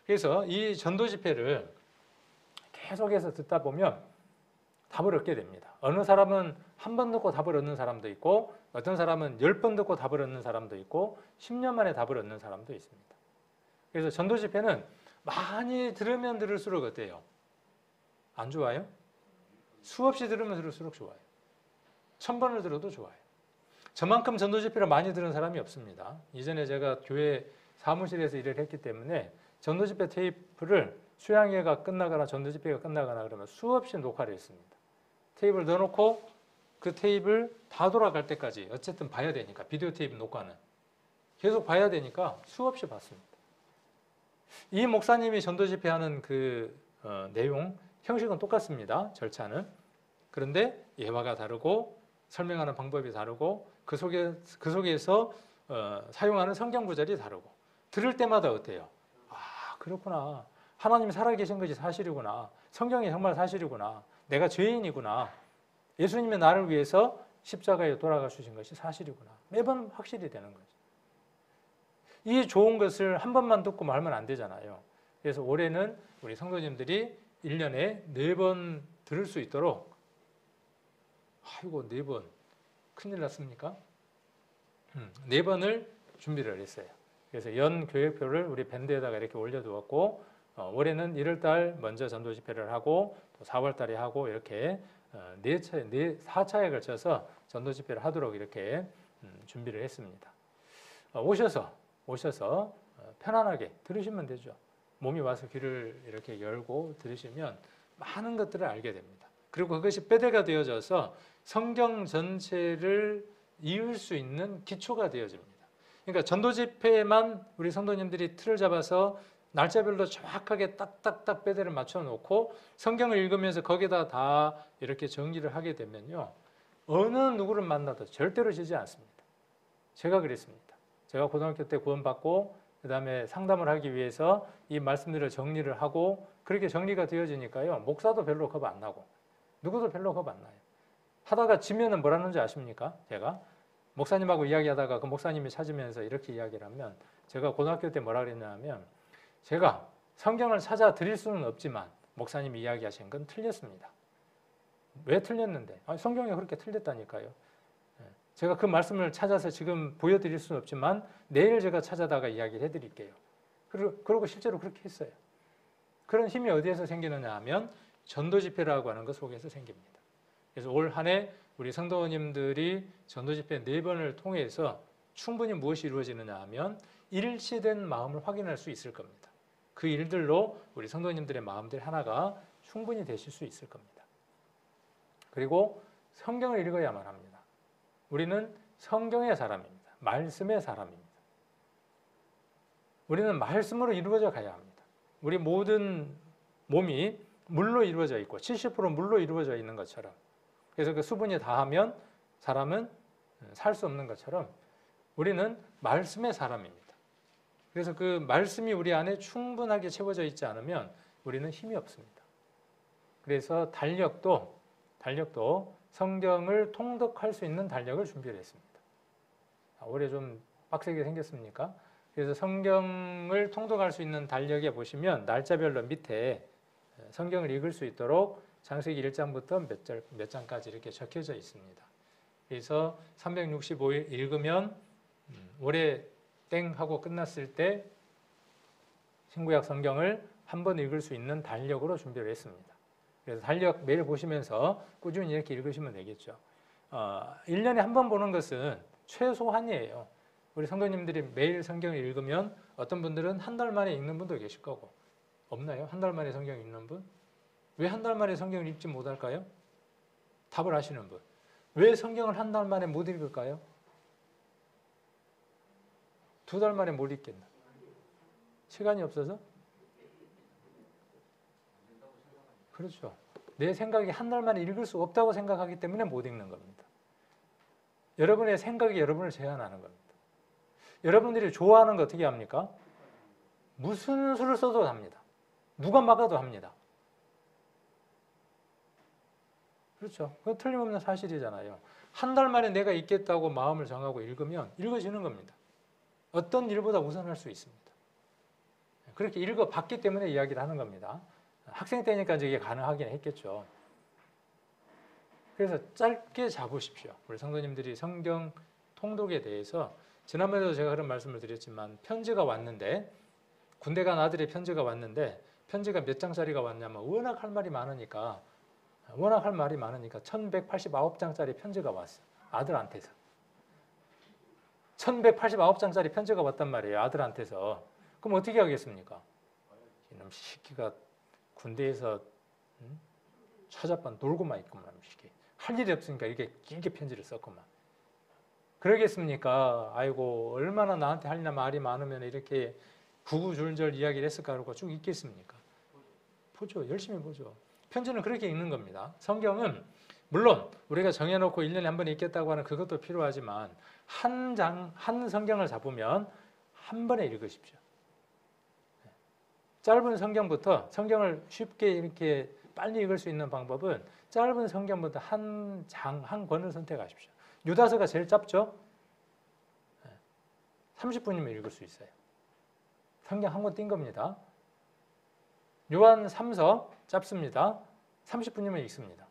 그래서 이 전도집회를 계속해서 듣다 보면 답을 얻게 됩니다. 어느 사람은 한 번 듣고 답을 얻는 사람도 있고 어떤 사람은 10번 듣고 답을 얻는 사람도 있고 10년 만에 답을 얻는 사람도 있습니다. 그래서 전도집회는 많이 들으면 들을수록 어때요? 안 좋아요? 수없이 들으면 들을수록 좋아요. 1000번을 들어도 좋아요. 저만큼 전도집회를 많이 들은 사람이 없습니다. 이전에 제가 교회 사무실에서 일을 했기 때문에 전도집회 테이프를 수양회가 끝나거나 전도집회가 끝나거나 그러면 수없이 녹화를 했습니다. 테이프를 넣어놓고 그 테이프를 다 돌아갈 때까지 어쨌든 봐야 되니까, 비디오 테이프 녹화는 계속 봐야 되니까 수없이 봤습니다. 이 목사님이 전도집회 하는 그 내용, 형식은 똑같습니다. 절차는. 그런데 예화가 다르고 설명하는 방법이 다르고 그 속에서 사용하는 성경 구절이 다르고 들을 때마다 어때요? 아, 그렇구나. 하나님이 살아계신 것이 사실이구나. 성경이 정말 사실이구나. 내가 죄인이구나. 예수님이 나를 위해서 십자가에 돌아가주신 것이 사실이구나. 매번 확실히 되는 거죠. 이 좋은 것을 한 번만 듣고 말면 안 되잖아요. 그래서 올해는 우리 성도님들이 1년에 4번 들을 수 있도록, 아이고 4번 큰일 났습니까? 4번을 준비를 했어요. 그래서 연 교육표를 우리 밴드에다가 이렇게 올려두었고 올해는 1월달 먼저 전도 집회를 하고 또 4월달에 하고 이렇게 4차에 걸쳐서 전도 집회를 하도록 이렇게 준비를 했습니다. 오셔서 편안하게 들으시면 되죠. 몸이 와서 귀를 이렇게 열고 들으시면 많은 것들을 알게 됩니다. 그리고 그것이 뼈대가 되어져서 성경 전체를 이을 수 있는 기초가 되어집니다. 그러니까 전도 집회에만 우리 성도님들이 틀을 잡아서 날짜별로 정확하게 딱딱딱 뼈대를 맞춰 놓고 성경을 읽으면서 거기다 다 이렇게 정리를 하게 되면요, 어느 누구를 만나도 절대로 지지 않습니다. 제가 그랬습니다. 제가 고등학교 때 구원받고 그 다음에 상담을 하기 위해서 이 말씀들을 정리를 하고 그렇게 정리가 되어지니까요, 목사도 별로 겁 안 나고 누구도 별로 겁 안 나요. 하다가 지면은 뭐라는지 아십니까? 제가 목사님하고 이야기하다가 그 목사님이 찾으면서 이렇게 이야기를 하면, 제가 고등학교 때 뭐라 그랬냐면, 제가 성경을 찾아 드릴 수는 없지만 목사님이 이야기하신 건 틀렸습니다. 왜 틀렸는데? 아니, 성경이 그렇게 틀렸다니까요. 제가 그 말씀을 찾아서 지금 보여드릴 수는 없지만 내일 제가 찾아다가 이야기를 해드릴게요. 그러고 실제로 그렇게 했어요. 그런 힘이 어디에서 생기느냐 하면 전도 집회라고 하는 것 속에서 생깁니다. 그래서 올 한 해 우리 성도님들이 전도 집회 4번을 통해서 충분히 무엇이 이루어지느냐 하면 일치된 마음을 확인할 수 있을 겁니다. 그 일들로 우리 성도님들의 마음들 하나가 충분히 되실 수 있을 겁니다. 그리고 성경을 읽어야만 합니다. 우리는 성경의 사람입니다. 말씀의 사람입니다. 우리는 말씀으로 이루어져 가야 합니다. 우리 모든 몸이 물로 이루어져 있고 70% 물로 이루어져 있는 것처럼, 그래서 그 수분이 다하면 사람은 살 수 없는 것처럼 우리는 말씀의 사람입니다. 그래서 그 말씀이 우리 안에 충분하게 채워져 있지 않으면 우리는 힘이 없습니다. 그래서 달력도 성경을 통독할 수 있는 달력을 준비를 했습니다. 올해 좀 빡세게 생겼습니까? 그래서 성경을 통독할 수 있는 달력에 보시면 날짜별로 밑에 성경을 읽을 수 있도록 창세기 1장부터 몇 장까지 이렇게 적혀져 있습니다. 그래서 365일 읽으면 올해 땡 하고 끝났을 때 신구약 성경을 한 번 읽을 수 있는 달력으로 준비를 했습니다. 그래서 달력 매일 보시면서 꾸준히 이렇게 읽으시면 되겠죠. 1년에 한 번 보는 것은 최소한이에요. 우리 성도님들이 매일 성경을 읽으면 어떤 분들은 한 달 만에 읽는 분도 계실 거고. 없나요? 한 달 만에 성경 읽는 분? 왜 한 달 만에 성경을 읽지 못할까요? 답을 아시는 분. 왜 성경을 한 달 만에 못 읽을까요? 2달 만에 못 읽겠나? 시간이 없어서? 그렇죠. 내 생각이 한 달 만에 읽을 수 없다고 생각하기 때문에 못 읽는 겁니다. 여러분의 생각이 여러분을 제한하는 겁니다. 여러분들이 좋아하는 거 어떻게 합니까? 무슨 수를 써도 합니다. 누가 막아도 합니다. 그렇죠. 그건 틀림없는 사실이잖아요. 한 달 만에 내가 읽겠다고 마음을 정하고 읽으면 읽어지는 겁니다. 어떤 일보다 우선할 수 있습니다. 그렇게 읽어봤기 때문에 이야기를 하는 겁니다. 학생 때니까 이게 가능하긴 했겠죠. 그래서 짧게 잡으십시오. 우리 성도님들이 성경 통독에 대해서 지난번에도 제가 그런 말씀을 드렸지만 편지가 왔는데 군대 간 아들의 편지가 왔는데 편지가 몇 장짜리가 왔냐면 워낙 할 말이 많으니까 1189장짜리 편지가 왔어요. 아들한테서. 1189장짜리 편지가 왔단 말이에요. 아들한테서. 그럼 어떻게 하겠습니까? 이놈 시끼가 군대에서 찾아봐 놀고만 있구만. 할 일이 없으니까 이렇게 길게 편지를 썼구만. 그러겠습니까? 아이고 얼마나 나한테 할 말이 많으면 이렇게 구구절절 이야기를 했을까 그러고 쭉 읽겠습니까? 보죠. 열심히 보죠. 편지는 그렇게 읽는 겁니다. 성경은 물론 우리가 정해놓고 1년에 한 번 읽겠다고 하는 그것도 필요하지만 한 성경을 잡으면 한 번에 읽으십시오. 짧은 성경부터 성경을 쉽게 이렇게 빨리 읽을 수 있는 방법은 짧은 성경부터 한 권을 선택하십시오. 유다서가 제일 짧죠? 30분이면 읽을 수 있어요. 성경 한 권 띈 겁니다. 요한 3서 짧습니다. 30분이면 읽습니다.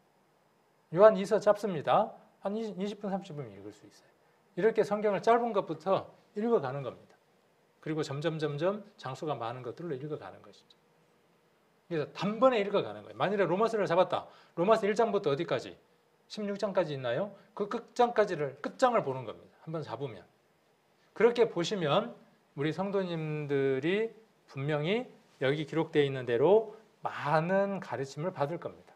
요한 2서 짧습니다. 한 20분, 30분이면 읽을 수 있어요. 이렇게 성경을 짧은 것부터 읽어가는 겁니다. 그리고 점점 장수가 많은 것들로 읽어가는 것이죠. 그래서 단번에 읽어가는 거예요. 만일에 로마서를 잡았다. 로마서 1장부터 어디까지? 16장까지 있나요? 그 끝장을 보는 겁니다. 한번 잡으면. 그렇게 보시면 우리 성도님들이 분명히 여기 기록되어 있는 대로 많은 가르침을 받을 겁니다.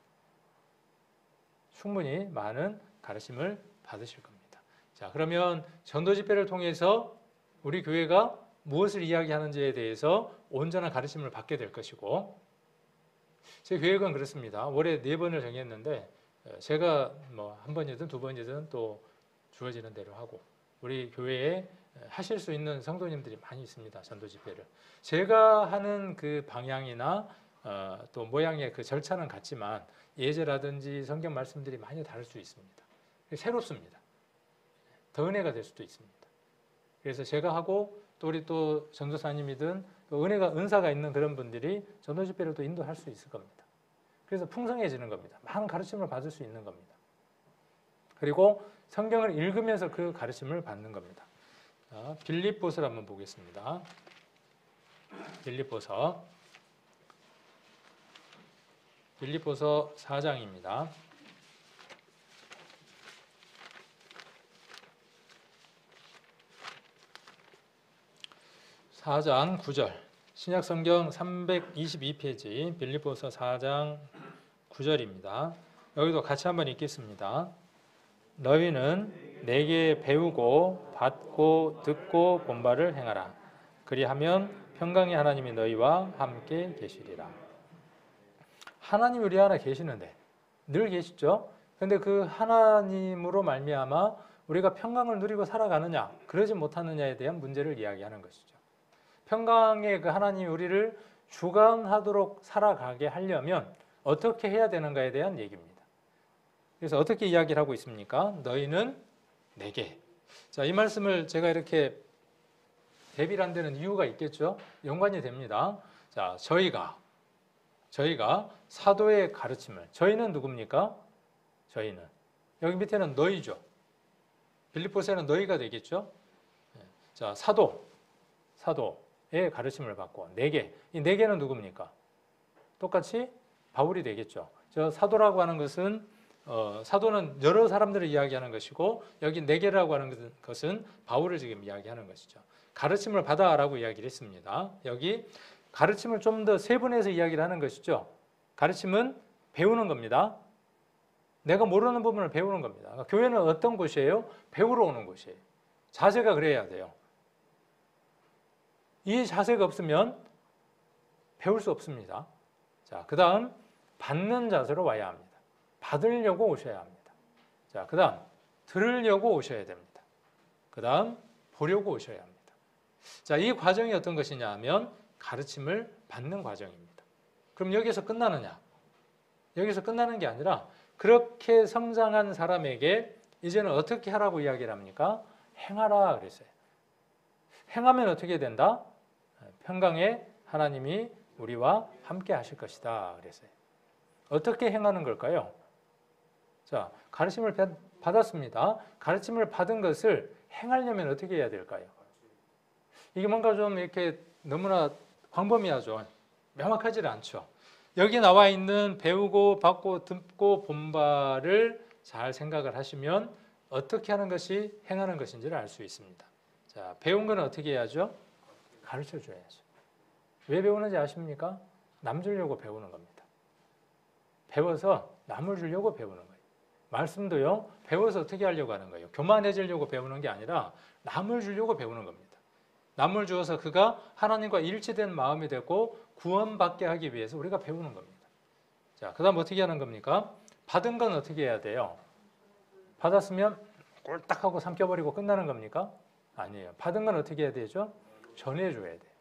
충분히 많은 가르침을 받으실 겁니다. 자, 그러면 전도 집회를 통해서 우리 교회가 무엇을 이야기하는지에 대해서 온전한 가르침을 받게 될 것이고, 제 계획은 그렇습니다. 올해 4번을 정했는데 제가 뭐 1번이든 2번이든 또 주어지는 대로 하고, 우리 교회에 하실 수 있는 성도님들이 많이 있습니다. 전도 집회를. 제가 하는 그 방향이나 또 모양의 그 절차는 같지만 예제라든지 성경 말씀들이 많이 다를 수 있습니다. 새롭습니다. 더 은혜가 될 수도 있습니다. 그래서 제가 하고 또 우리 또 전도사님이든 또 은사가 있는 그런 분들이 전도 집회를 또 인도할 수 있을 겁니다. 그래서 풍성해지는 겁니다. 많은 가르침을 받을 수 있는 겁니다. 그리고 성경을 읽으면서 그 가르침을 받는 겁니다. 자, 빌립보서를 한번 보겠습니다. 빌립보서 4장입니다. 4장 9절. 신약성경 322페이지 빌립보서 4장 9절입니다. 여기도 같이 한번 읽겠습니다. 너희는 내게 배우고 받고 듣고 본 바를 행하라. 그리하면 평강의 하나님이 너희와 함께 계시리라. 하나님이 우리 안에 계시는데 늘 계시죠? 그런데 그 하나님으로 말미암아 우리가 평강을 누리고 살아가느냐 그러지 못하느냐에 대한 문제를 이야기하는 것이죠. 평강의 그 하나님이 우리를 주관하도록 살아가게 하려면 어떻게 해야 되는가에 대한 얘기입니다. 그래서 어떻게 이야기를 하고 있습니까? 너희는 내게. 자, 이 말씀을 제가 이렇게 대비를 안 되는 이유가 있겠죠? 연관이 됩니다. 자, 저희가 사도의 가르침을, 저희는 누굽니까? 저희는 여기 밑에는 너희죠. 빌립보서에는 너희가 되겠죠? 자, 사도의 가르침을 받고 내게. 이 내게는 누굽니까? 똑같이 바울이 되겠죠. 저 사도라고 하는 것은 사도는 여러 사람들을 이야기하는 것이고 여기 네개라고 하는 것은 바울을 지금 이야기하는 것이죠. 가르침을 받아라고 이야기를 했습니다. 여기 가르침을 좀 더 세분해서 이야기를 하는 것이죠. 가르침은 배우는 겁니다. 내가 모르는 부분을 배우는 겁니다. 교회는 어떤 곳이에요? 배우러 오는 곳이에요. 자세가 그래야 돼요. 이 자세가 없으면 배울 수 없습니다. 자, 그 다음 받는 자세로 와야 합니다. 받으려고 오셔야 합니다. 자, 그 다음 들으려고 오셔야 됩니다. 그 다음 보려고 오셔야 합니다. 자, 이 과정이 어떤 것이냐 하면 가르침을 받는 과정입니다. 그럼 여기서 끝나느냐? 여기서 끝나는 게 아니라 그렇게 성장한 사람에게 이제는 어떻게 하라고 이야기를 합니까? 행하라 그랬어요. 행하면 어떻게 된다? 평강에 하나님이 우리와 함께 하실 것이다 그랬어요. 어떻게 행하는 걸까요? 자, 가르침을 받았습니다. 가르침을 받은 것을 행하려면 어떻게 해야 될까요? 이게 뭔가 좀 이렇게 너무나 광범위하죠. 명확하지 않죠. 여기 나와 있는 배우고 받고 듣고 본 바를 잘 생각을 하시면 어떻게 하는 것이 행하는 것인지를 알 수 있습니다. 자, 배운 건 어떻게 해야죠? 가르쳐 줘야죠. 왜 배우는지 아십니까? 남 주려고 배우는 겁니다. 배워서 남을 주려고 배우는 거예요. 말씀도요, 배워서 어떻게 하려고 하는 거예요? 교만해지려고 배우는 게 아니라 남을 주려고 배우는 겁니다. 남을 주어서 그가 하나님과 일치된 마음이 되고 구원받게 하기 위해서 우리가 배우는 겁니다. 자, 그 다음 어떻게 하는 겁니까? 받은 건 어떻게 해야 돼요? 받았으면 꼴딱하고 삼켜버리고 끝나는 겁니까? 아니에요. 받은 건 어떻게 해야 되죠? 전해줘야 돼요.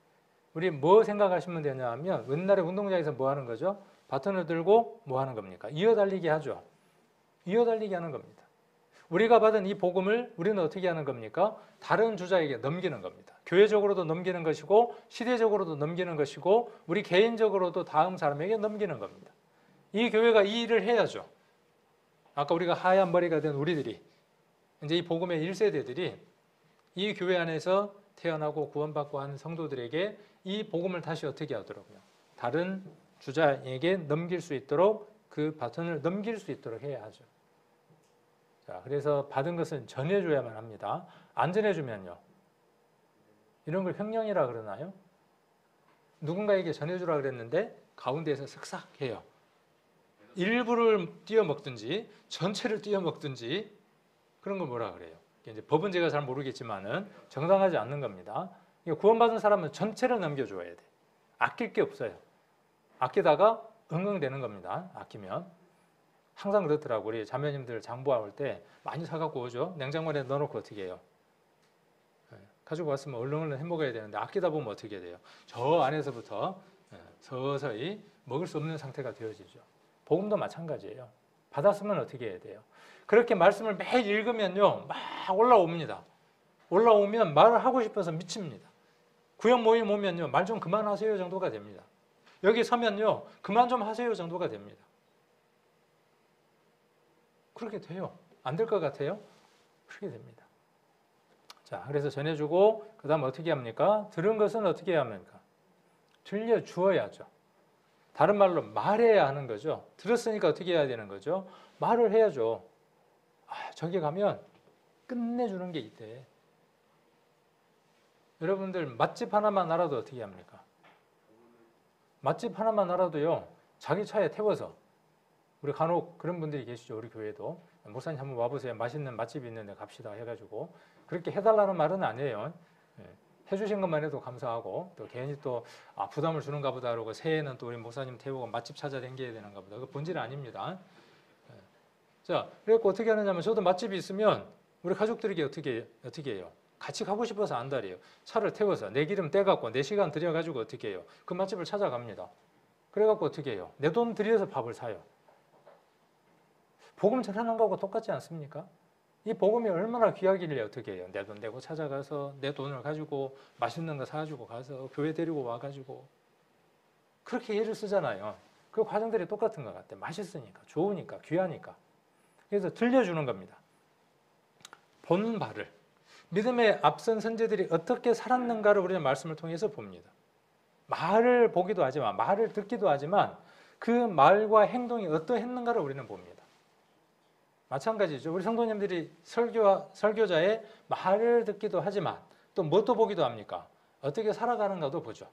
우리 뭐 생각하시면 되냐 하면 옛날에 운동장에서 뭐 하는 거죠? 바톤을 들고 뭐 하는 겁니까? 이어달리기 하죠. 이어달리기 하는 겁니다. 우리가 받은 이 복음을 우리는 어떻게 하는 겁니까? 다른 주자에게 넘기는 겁니다. 교회적으로도 넘기는 것이고 시대적으로도 넘기는 것이고 우리 개인적으로도 다음 사람에게 넘기는 겁니다. 이 교회가 이 일을 해야죠. 아까 우리가 하얀 머리가 된 우리들이 이제 이 복음의 1세대들이 이 교회 안에서 태어나고 구원받고 하는 성도들에게 이 복음을 다시 어떻게 하더라고요? 다른 주자에게 넘길 수 있도록 그 바톤을 넘길 수 있도록 해야 하죠. 자, 그래서 받은 것은 전해줘야만 합니다. 안 전해주면요. 이런 걸 횡령이라 그러나요? 누군가에게 전해주라 그랬는데 가운데에서 슥싹해요. 일부를 띄어먹든지 전체를 띄어먹든지 그런 걸 뭐라 그래요? 이제 법은 제가 잘 모르겠지만은 정당하지 않는 겁니다. 구원받은 사람은 전체를 넘겨줘야 돼. 아낄 게 없어요. 아끼다가 응응되는 겁니다. 아끼면. 항상 그렇더라고. 우리 자매님들 장보아 때 많이 사갖고 오죠. 냉장고에 넣어놓고 어떻게 해요? 가지고 왔으면 얼른 해먹어야 되는데 아끼다 보면 어떻게 돼요? 저 안에서부터 서서히 먹을 수 없는 상태가 되어지죠. 복음도 마찬가지예요. 받았으면 어떻게 해야 돼요? 그렇게 말씀을 매일 읽으면요, 막 올라옵니다. 올라오면 말을 하고 싶어서 미칩니다. 구역 모임 오면요, 말 좀 그만하세요 정도가 됩니다. 여기 서면요, 그만 좀 하세요 정도가 됩니다. 그렇게 돼요. 안 될 것 같아요? 그렇게 됩니다. 자, 그래서 전해주고 그 다음 어떻게 합니까? 들은 것은 어떻게 해야 합니까? 들려주어야죠. 다른 말로 말해야 하는 거죠. 들었으니까 어떻게 해야 되는 거죠? 말을 해야죠. 저기 가면 끝내주는 게 있대. 여러분들 맛집 하나만 알아도 어떻게 합니까? 맛집 하나만 알아도요, 자기 차에 태워서, 우리 간혹 그런 분들이 계시죠. 우리 교회도. 목사님 한번 와보세요. 맛있는 맛집이 있는데 갑시다 해가지고. 그렇게 해달라는 말은 아니에요. 해주신 것만 해도 감사하고, 또 괜히 또 부담을 주는가 보다 그러고 새해에는 또 우리 목사님 태우고 맛집 찾아다녀야 되는가 보다. 그 본질은 아닙니다. 자, 그래갖고 어떻게 하느냐면 저도 맛집이 있으면 우리 가족들에게 어떻게 해요? 같이 가고 싶어서 안달이에요. 차를 태워서 내 기름 떼갖고 내 시간 들여가지고 어떻게 해요? 그 맛집을 찾아갑니다. 그래갖고 어떻게 해요? 내 돈 들여서 밥을 사요. 복음 전하는 거하고 똑같지 않습니까? 이 복음이 얼마나 귀하길래 어떻게 해요? 내 돈 내고 찾아가서 내 돈을 가지고 맛있는 거 사가지고 가서 교회 데리고 와가지고 그렇게 애를 쓰잖아요. 그 과정들이 똑같은 것 같아요. 맛있으니까, 좋으니까, 귀하니까. 그래서 들려주는 겁니다. 본 바를. 믿음의 앞선 선제들이 어떻게 살았는가를 우리는 말씀을 통해서 봅니다. 말을 보기도 하지만, 말을 듣기도 하지만 그 말과 행동이 어떠했는가를 우리는 봅니다. 마찬가지죠. 우리 성도님들이 설교자의 말을 듣기도 하지만 또 뭣도 보기도 합니까? 어떻게 살아가는가도 보죠.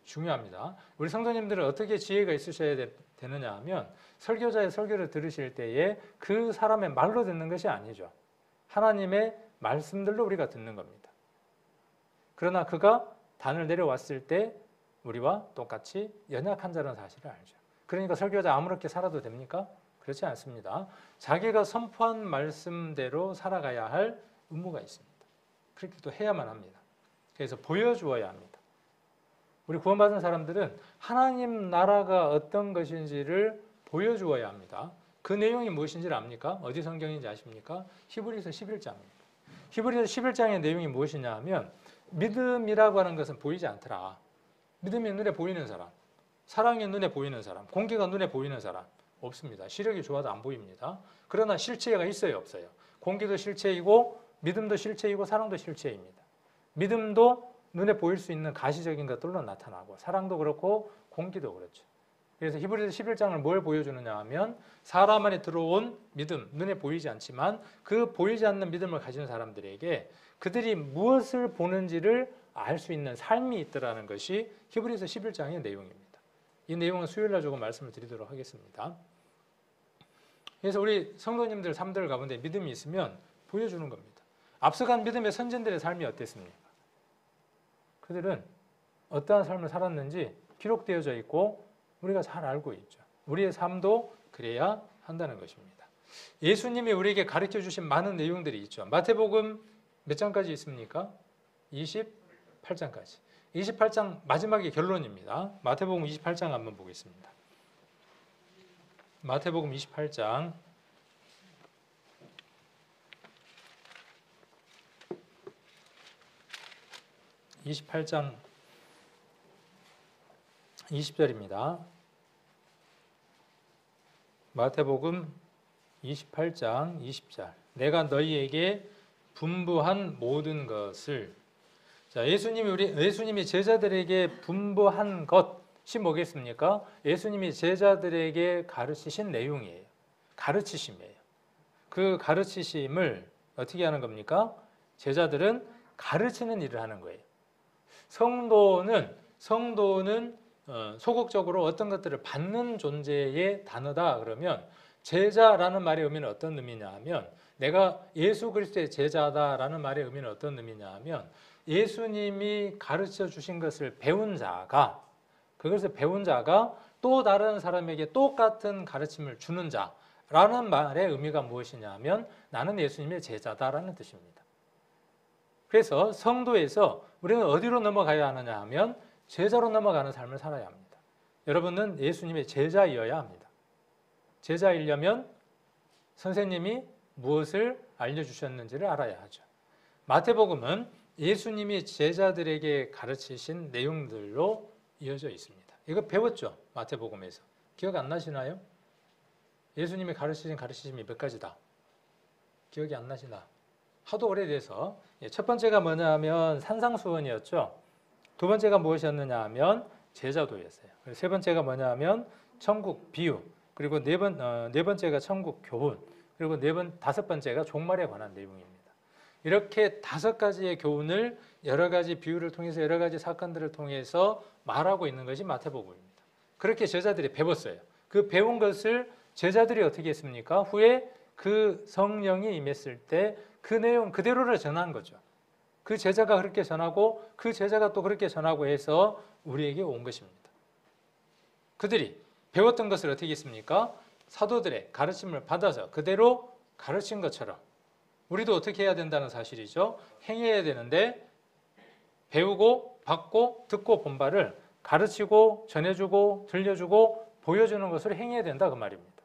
중요합니다. 우리 성도님들은 어떻게 지혜가 있으셔야 되느냐 하면 설교자의 설교를 들으실 때에 그 사람의 말로 듣는 것이 아니죠. 하나님의 말씀들로 우리가 듣는 겁니다. 그러나 그가 단을 내려왔을 때 우리와 똑같이 연약한 자라는 사실을 알죠. 그러니까 설교자 아무렇게 살아도 됩니까? 그렇지 않습니다. 자기가 선포한 말씀대로 살아가야 할 의무가 있습니다. 그렇게 또 해야만 합니다. 그래서 보여주어야 합니다. 우리 구원받은 사람들은 하나님 나라가 어떤 것인지를 보여주어야 합니다. 그 내용이 무엇인지를 압니까? 어디 성경인지 아십니까? 히브리서 11장입니다. 히브리서 11장의 내용이 무엇이냐 하면 믿음이라고 하는 것은 보이지 않더라. 믿음이 눈에 보이는 사람, 사랑이 눈에 보이는 사람, 공기가 눈에 보이는 사람 없습니다. 시력이 좋아도 안 보입니다. 그러나 실체가 있어요, 없어요? 공기도 실체이고 믿음도 실체이고 사랑도 실체입니다. 믿음도 눈에 보일 수 있는 가시적인 것들로 나타나고 사랑도 그렇고 공기도 그렇죠. 그래서 히브리서 11장을 뭘 보여주느냐 하면 사람 안에 들어온 믿음, 눈에 보이지 않지만 그 보이지 않는 믿음을 가진 사람들에게 그들이 무엇을 보는지를 알 수 있는 삶이 있더라는 것이 히브리서 11장의 내용입니다. 이 내용은 수요일날 조금 말씀을 드리도록 하겠습니다. 그래서 우리 성도님들 삶들 가운데 믿음이 있으면 보여주는 겁니다. 앞서간 믿음의 선진들의 삶이 어땠습니까? 그들은 어떠한 삶을 살았는지 기록되어져 있고 우리가 잘 알고 있죠. 우리의 삶도 그래야 한다는 것입니다. 예수님이 우리에게 가르쳐 주신 많은 내용들이 있죠. 마태복음 몇 장까지 있습니까? 28장까지. 28장 마지막의 결론입니다. 마태복음 28장 한번 보겠습니다. 마태복음 28장 28장 20절입니다. 마태복음 28장 20절. 내가 너희에게 분부한 모든 것을. 자, 예수님이 제자들에게 분부한 것이 뭐겠습니까? 예수님이 제자들에게 가르치신 내용이에요. 가르치심이에요. 그 가르치심을 어떻게 하는 겁니까? 제자들은 가르치는 일을 하는 거예요. 성도는 소극적으로 어떤 것들을 받는 존재의 단어다 그러면 제자라는 말의 의미는 어떤 의미냐 하면 내가 예수 그리스도의 제자다라는 말의 의미는 어떤 의미냐 하면 예수님이 가르쳐 주신 것을 배운 자가 그것을 배운 자가 또 다른 사람에게 똑같은 가르침을 주는 자라는 말의 의미가 무엇이냐 하면 나는 예수님의 제자다라는 뜻입니다. 그래서 성도에서 우리는 어디로 넘어가야 하느냐 하면 제자로 넘어가는 삶을 살아야 합니다. 여러분은 예수님의 제자이어야 합니다. 제자이려면 선생님이 무엇을 알려주셨는지를 알아야 하죠. 마태복음은 예수님이 제자들에게 가르치신 내용들로 이어져 있습니다. 이거 배웠죠? 마태복음에서. 기억 안 나시나요? 예수님이 가르치신 가르치심이 몇 가지다? 기억이 안 나시나? 하도 오래돼서 첫 번째가 뭐냐 하면 산상수훈이었죠. 두 번째가 무엇이었느냐 하면 제자도였어요. 세 번째가 뭐냐 하면 천국 비유, 그리고 네 번째가 천국 교훈, 그리고 다섯 번째가 종말에 관한 내용입니다. 이렇게 다섯 가지의 교훈을 여러 가지 비유를 통해서 여러 가지 사건들을 통해서 말하고 있는 것이 마태복음입니다. 그렇게 제자들이 배웠어요. 그 배운 것을 제자들이 어떻게 했습니까? 후에 그 성령이 임했을 때 그 내용 그대로를 전한 거죠. 그 제자가 그렇게 전하고 그 제자가 또 그렇게 전하고 해서 우리에게 온 것입니다. 그들이 배웠던 것을 어떻게 했습니까? 사도들의 가르침을 받아서 그대로 가르친 것처럼 우리도 어떻게 해야 된다는 사실이죠. 행해야 되는데 배우고 받고 듣고 본 바를 가르치고 전해주고 들려주고 보여주는 것을 행해야 된다 그 말입니다.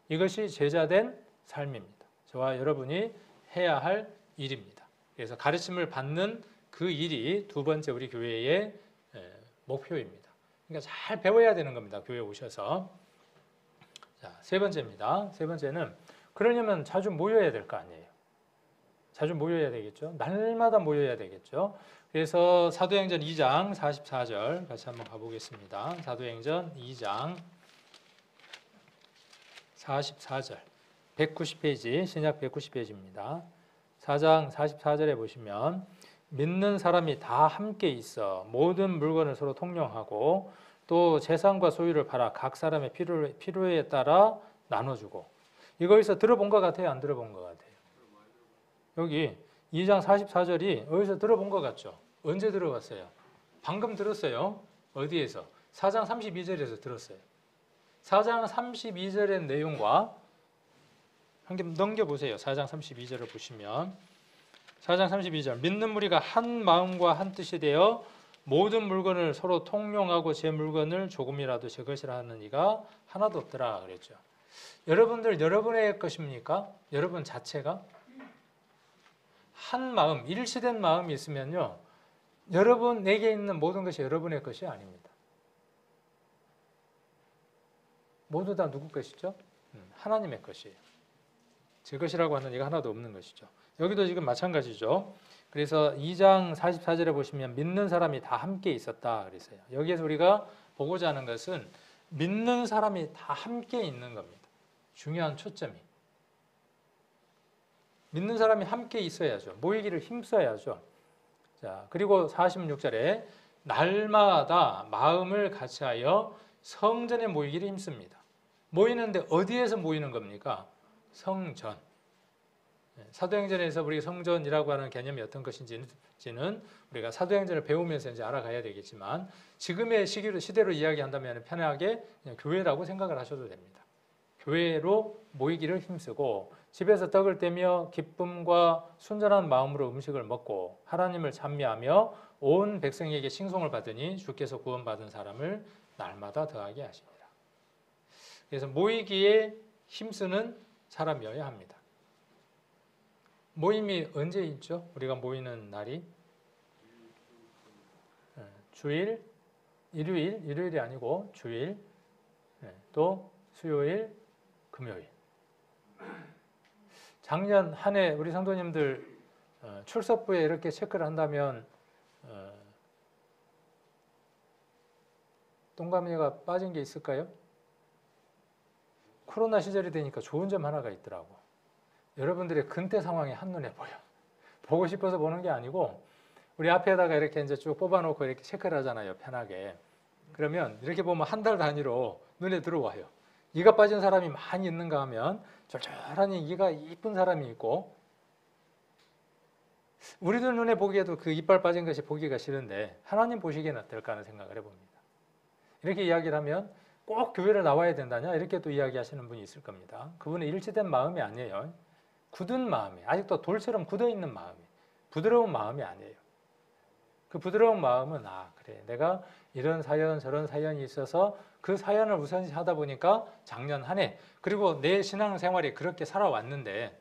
이것이 제자된 삶입니다. 저와 여러분이 해야 할 일입니다. 그래서 가르침을 받는 그 일이 두 번째 우리 교회의 목표입니다. 그러니까 잘 배워야 되는 겁니다. 교회에 오셔서. 자, 세 번째입니다. 세 번째는 그러려면 자주 모여야 될 거 아니에요. 자주 모여야 되겠죠. 날마다 모여야 되겠죠. 그래서 사도행전 2장 44절 같이 한번 가보겠습니다. 사도행전 2장 44절 190페이지 신약 190페이지입니다. 4장 44절에 보시면 믿는 사람이 다 함께 있어 모든 물건을 서로 통용하고 또 재산과 소유를 팔아 각 사람의 필요에 따라 나눠주고. 이거에서 들어본 것 같아요? 안 들어본 것 같아요? 여기 2장 44절이 어디서 들어본 것 같죠? 언제 들어봤어요? 방금 들었어요. 어디에서? 4장 32절에서 들었어요. 4장 32절의 내용과 함께 넘겨보세요. 4장 32절을 보시면 4장 32절 믿는 무리가 한 마음과 한 뜻이 되어 모든 물건을 서로 통용하고 제 물건을 조금이라도 제 것이라 하는 이가 하나도 없더라 그랬죠. 여러분들 여러분의 것입니까? 여러분 자체가? 한 마음, 일치된 마음이 있으면요. 여러분에게 있는 모든 것이 여러분의 것이 아닙니다. 모두 다 누구 것이죠? 하나님의 것이에요. 제 것이라고 하는 이가 하나도 없는 것이죠. 여기도 지금 마찬가지죠. 그래서 2장 44절에 보시면 믿는 사람이 다 함께 있었다 그랬어요. 여기에서 우리가 보고자 하는 것은 믿는 사람이 다 함께 있는 겁니다. 중요한 초점이. 믿는 사람이 함께 있어야죠. 모이기를 힘써야죠. 자, 그리고 46절에 날마다 마음을 같이하여 성전에 모이기를 힘씁니다. 모이는데 어디에서 모이는 겁니까? 성전. 사도행전에서 우리 성전이라고 하는 개념이 어떤 것인지는 우리가 사도행전을 배우면서 이제 알아가야 되겠지만 지금의 시대로 이야기한다면 편하게 그냥 교회라고 생각을 하셔도 됩니다. 교회로 모이기를 힘쓰고 집에서 떡을 떼며 기쁨과 순전한 마음으로 음식을 먹고 하나님을 찬미하며 온 백성에게 칭송을 받으니 주께서 구원받은 사람을 날마다 더하게 하십니다. 그래서 모이기에 힘쓰는 사람이어야 합니다. 모임이 언제 있죠? 우리가 모이는 날이 주일, 일요일이 아니고 주일, 또 수요일, 금요일. 작년 한 해 우리 성도님들 출석부에 이렇게 체크를 한다면 동감이가 빠진 게 있을까요? 코로나 시절이 되니까 좋은 점 하나가 있더라고. 여러분들의 근태 상황이 한눈에 보여. 보고 싶어서 보는 게 아니고 우리 앞에다가 이렇게 이제 쭉 뽑아놓고 이렇게 체크를 하잖아요. 편하게. 그러면 이렇게 보면 한 달 단위로 눈에 들어와요. 이가 빠진 사람이 많이 있는가 하면 쫄쫄하니 이가 이쁜 사람이 있고 우리들 눈에 보기에도 그 이빨 빠진 것이 보기가 싫은데 하나님 보시기에는 어떨까 하는 생각을 해봅니다. 이렇게 이야기를 하면 꼭 교회를 나와야 된다냐 이렇게 또 이야기하시는 분이 있을 겁니다. 그분은 일치된 마음이 아니에요. 굳은 마음이 아직도 돌처럼 굳어있는 마음이 부드러운 마음이 아니에요. 그 부드러운 마음은 그래 내가 이런 사연 저런 사연이 있어서 그 사연을 우선시하다 보니까 작년 한 해 그리고 내 신앙생활이 그렇게 살아왔는데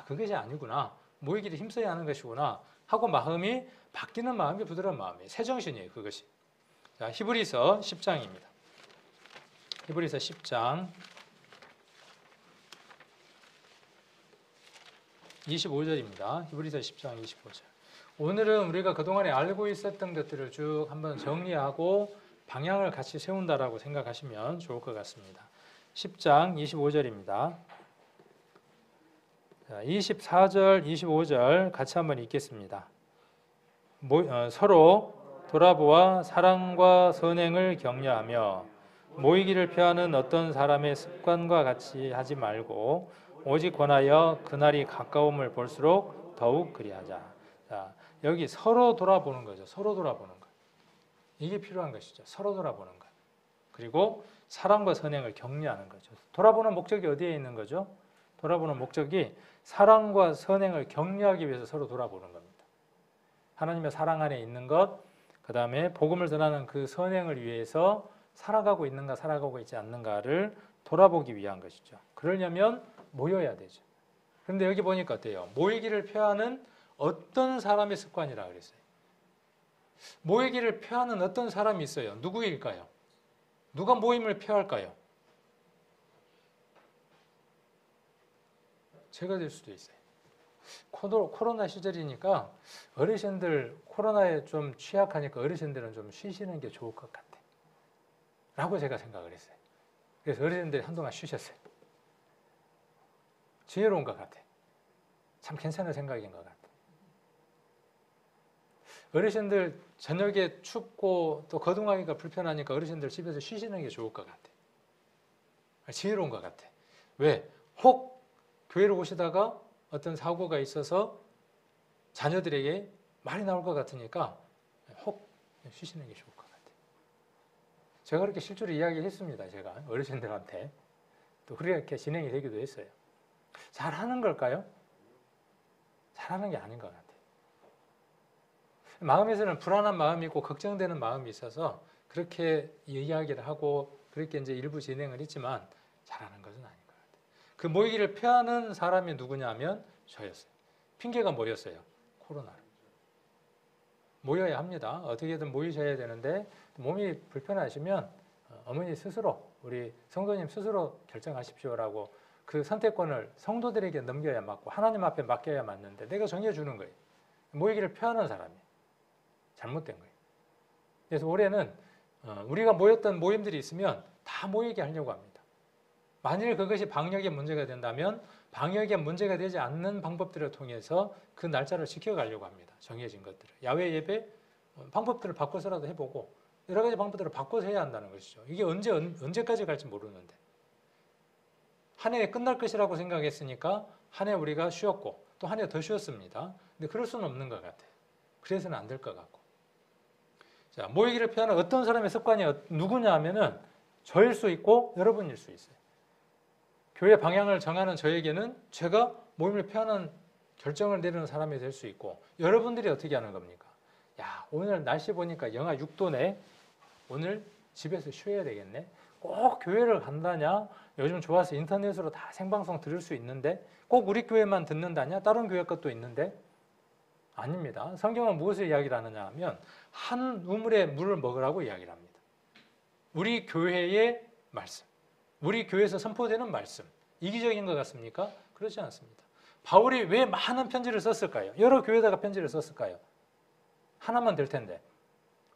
그것이 아니구나 모이기를 힘써야 하는 것이구나 하고 마음이 바뀌는 마음이 부드러운 마음이에요. 새정신이에요 그것이. 자, 히브리서 10장입니다. 히브리서 10장 25절입니다. 히브리서 10장 25절. 오늘은 우리가 그동안에 알고 있었던 것들을 쭉 한번 정리하고 방향을 같이 세운다라고 생각하시면 좋을 것 같습니다. 10장 25절입니다. 24절, 25절 같이 한번 읽겠습니다. 서로 돌아보아 사랑과 선행을 격려하며 모이기를 표하는 어떤 사람의 습관과 같이 하지 말고 오직 권하여 그날이 가까움을 볼수록 더욱 그리하자. 자, 여기 서로 돌아보는 거죠. 서로 돌아보는 거. 이게 필요한 것이죠. 서로 돌아보는 것. 그리고 사랑과 선행을 격려하는 거죠. 돌아보는 목적이 어디에 있는 거죠? 돌아보는 목적이 사랑과 선행을 격려하기 위해서 서로 돌아보는 겁니다. 하나님의 사랑 안에 있는 것, 그 다음에 복음을 전하는 그 선행을 위해서 살아가고 있는가 살아가고 있지 않는가를 돌아보기 위한 것이죠. 그러려면 모여야 되죠. 그런데 여기 보니까 어때요? 모이기를 표하는 어떤 사람의 습관이라 그랬어요. 모이기를 표하는 어떤 사람이 있어요. 누구일까요? 누가 모임을 표할까요? 제가 될 수도 있어요. 코로나 시절이니까 어르신들 코로나에 좀 취약하니까 어르신들은 좀 쉬시는 게 좋을 것 같아 라고 제가 생각을 했어요. 그래서 어르신들이 한동안 쉬셨어요. 지혜로운 것 같아. 참 괜찮은 생각인 것 같아. 어르신들 저녁에 춥고 또 거동하기가 불편하니까 어르신들 집에서 쉬시는 게 좋을 것 같아. 지혜로운 것 같아. 왜? 혹 교회를 오시다가 어떤 사고가 있어서 자녀들에게 말이 나올 것 같으니까 혹 쉬시는 게 좋을 것 같아. 제가 그렇게 실제로 이야기했습니다. 제가 어르신들한테. 또 그렇게 진행이 되기도 했어요. 잘하는 걸까요? 잘하는 게 아닌 것 같아요. 마음에서는 불안한 마음이 있고 걱정되는 마음이 있어서 그렇게 이야기를 하고 그렇게 이제 일부 진행을 했지만 잘하는 것은 아닌 것 같아요. 그 모이기를 펴는 사람이 누구냐면 저였어요. 핑계가 뭐였어요? 코로나로. 모여야 합니다. 어떻게든 모이셔야 되는데 몸이 불편하시면 어머니 스스로 우리 성도님 스스로 결정하십시오라고 그 선택권을 성도들에게 넘겨야 맞고 하나님 앞에 맡겨야 맞는데 내가 정해주는 거예요. 모이기를 펴는 사람이 잘못된 거예요. 그래서 올해는 우리가 모였던 모임들이 있으면 다 모이게 하려고 합니다. 만일 그것이 방역에 문제가 된다면 방역에 문제가 되지 않는 방법들을 통해서 그 날짜를 지켜가려고 합니다. 정해진 것들을. 야외 예배 방법들을 바꿔서라도 해보고 여러 가지 방법들을 바꿔서 해야 한다는 것이죠. 이게 언제까지 갈지 모르는데 한 해 끝날 것이라고 생각했으니까 한 해 우리가 쉬었고 또 한 해 더 쉬었습니다. 근데 그럴 수는 없는 것 같아요. 그래서는 안 될 것 같고. 자, 모이기를 펴는 어떤 사람의 습관이 누구냐 하면은 저일 수 있고 여러분일 수 있어요. 교회 방향을 정하는 저에게는 제가 모임을 펴는 결정을 내리는 사람이 될 수 있고 여러분들이 어떻게 하는 겁니까? 야, 오늘 날씨 보니까 영하 6도네. 오늘 집에서 쉬어야 되겠네. 꼭 교회를 간다냐? 요즘 좋아서 인터넷으로 다 생방송 들을 수 있는데 꼭 우리 교회만 듣는다냐? 다른 교회 것도 있는데? 아닙니다. 성경은 무엇을 이야기를 하느냐 하면 한 우물의 물을 먹으라고 이야기를 합니다. 우리 교회의 말씀, 우리 교회에서 선포되는 말씀, 이기적인 것 같습니까? 그렇지 않습니다. 바울이 왜 많은 편지를 썼을까요? 여러 교회에다가 편지를 썼을까요? 하나만 될 텐데.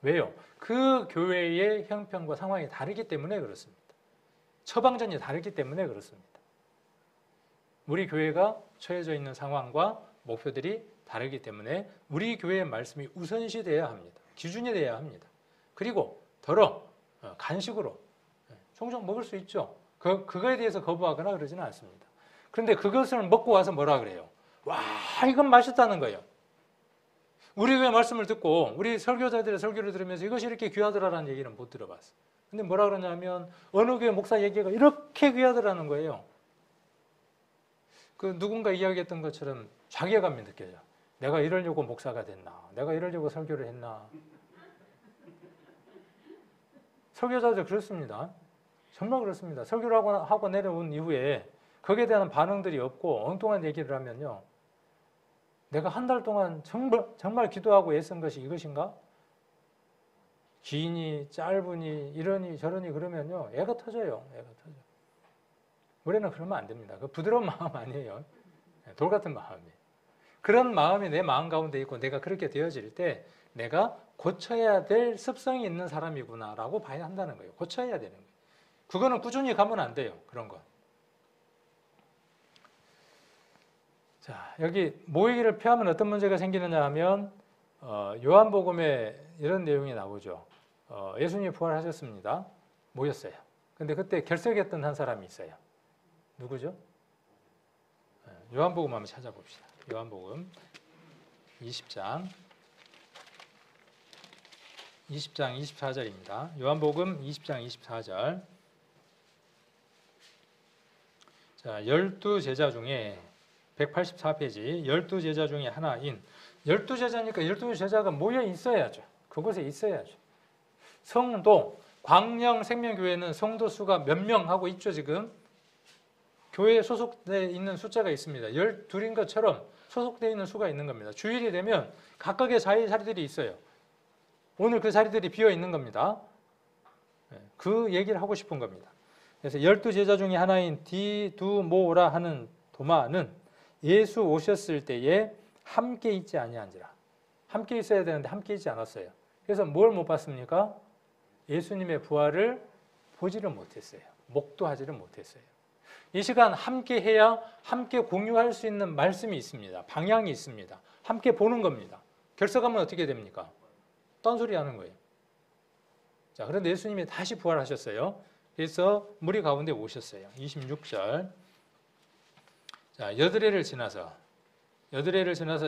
왜요? 그 교회의 형편과 상황이 다르기 때문에 그렇습니다. 처방전이 다르기 때문에 그렇습니다. 우리 교회가 처해져 있는 상황과 목표들이 다르기 때문에 우리 교회의 말씀이 우선시되어야 합니다. 기준이 되어야 합니다. 그리고 간식으로 종종 먹을 수 있죠. 그거에 대해서 거부하거나 그러지는 않습니다. 그런데 그것을 먹고 와서 뭐라 그래요? 와, 이건 맛있다는 거예요. 우리 교회 말씀을 듣고 우리 설교자들의 설교를 들으면서 이것이 이렇게 귀하더라라는 얘기는 못 들어봤어. 근데 뭐라 그러냐면 어느 교회 목사 얘기가 이렇게 귀하더라는 거예요. 그 누군가 이야기했던 것처럼 자괴감이 느껴져. 내가 이러려고 목사가 됐나? 내가 이러려고 설교를 했나? 설교자들 그렇습니다. 정말 그렇습니다. 설교를 하고 내려온 이후에 거기에 대한 반응들이 없고 엉뚱한 얘기를 하면요. 내가 한 달 동안 정말 기도하고 애쓴 것이 이것인가? 기니 짧으니 이러니 저러니 그러면요. 애가 터져요. 애가 터져. 우리는 그러면 안 됩니다. 그 부드러운 마음 아니에요. 돌 같은 마음이에요. 그런 마음이 내 마음 가운데 있고 내가 그렇게 되어질 때 내가 고쳐야 될 습성이 있는 사람이구나라고 봐야 한다는 거예요. 고쳐야 되는 거예요. 그거는 꾸준히 가면 안 돼요. 그런 거. 자, 여기 모이기를 펴면 어떤 문제가 생기느냐 하면 요한복음에 이런 내용이 나오죠. 예수님이 부활하셨습니다. 모였어요. 근데 그때 결석했던 한 사람이 있어요. 누구죠? 요한복음 한번 찾아봅시다. 요한복음 20장 24절입니다. 요한복음 20장 24절. 자, 12제자 중에 184페이지 12제자 중에 하나인 12제자니까 12제자가 모여 있어야죠. 그곳에 있어야죠. 성도, 광명 생명교회는 성도 수가 몇 명 하고 있죠, 지금? 교회에 소속되어 있는 숫자가 있습니다. 12인 것처럼 소속되어 있는 수가 있는 겁니다. 주일이 되면 각각의 자리들이 있어요. 오늘 그 자리들이 비어 있는 겁니다. 그 얘기를 하고 싶은 겁니다. 그래서 12제자 중에 하나인 디두모라 하는 도마는 예수 오셨을 때에 함께 있지 아니한지라. 함께 있어야 되는데 함께 있지 않았어요. 그래서 뭘 못 봤습니까? 예수님의 부활을 보지를 못했어요. 목도하지를 못했어요. 이 시간 함께 해야 함께 공유할 수 있는 말씀이 있습니다. 방향이 있습니다. 함께 보는 겁니다. 결석하면 어떻게 됩니까? 딴소리 하는 거예요. 자, 그런데 예수님이 다시 부활하셨어요. 그래서 무리 가운데 오셨어요. 26절. 자, 여드레를 지나서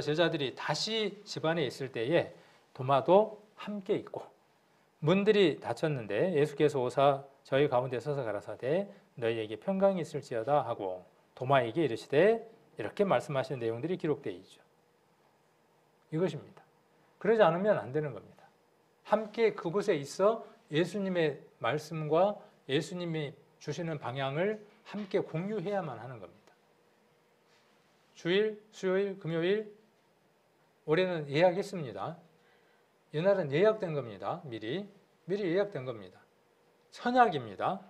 제자들이 다시 집안에 있을 때에 도마도 함께 있고 문들이 닫혔는데 예수께서 오사 저희 가운데 서서 가라사대 너희에게 평강이 있을지어다 하고 도마에게 이르시되 이렇게 말씀하시는 내용들이 기록되어 있죠. 이것입니다. 그러지 않으면 안 되는 겁니다. 함께 그곳에 있어 예수님의 말씀과 예수님이 주시는 방향을 함께 공유해야만 하는 겁니다. 주일, 수요일, 금요일 올해는 예약했습니다. 이날은 예약된 겁니다. 미리 예약된 겁니다. 선약입니다.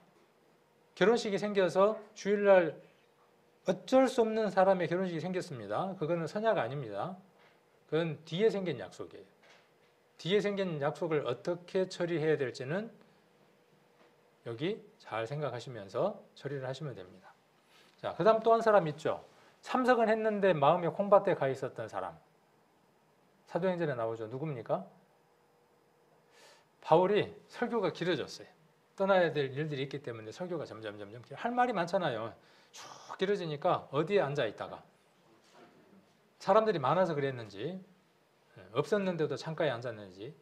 결혼식이 생겨서 주일날 어쩔 수 없는 사람의 결혼식이 생겼습니다. 그거는 선약 아닙니다. 그건 뒤에 생긴 약속이에요. 뒤에 생긴 약속을 어떻게 처리해야 될지는 여기 잘 생각하시면서 처리를 하시면 됩니다. 자, 그 다음 또 한 사람 있죠. 참석은 했는데 마음이 콩밭에 가 있었던 사람. 사도행전에 나오죠. 누굽니까? 바울이 설교가 길어졌어요. 떠나야 될 일들이 있기 때문에 설교가 점점 할 말이 많잖아요. 쭉 길어지니까 어디에 앉아 있다가 사람들이 많아서 그랬는지 없었는데도 창가에 앉았는지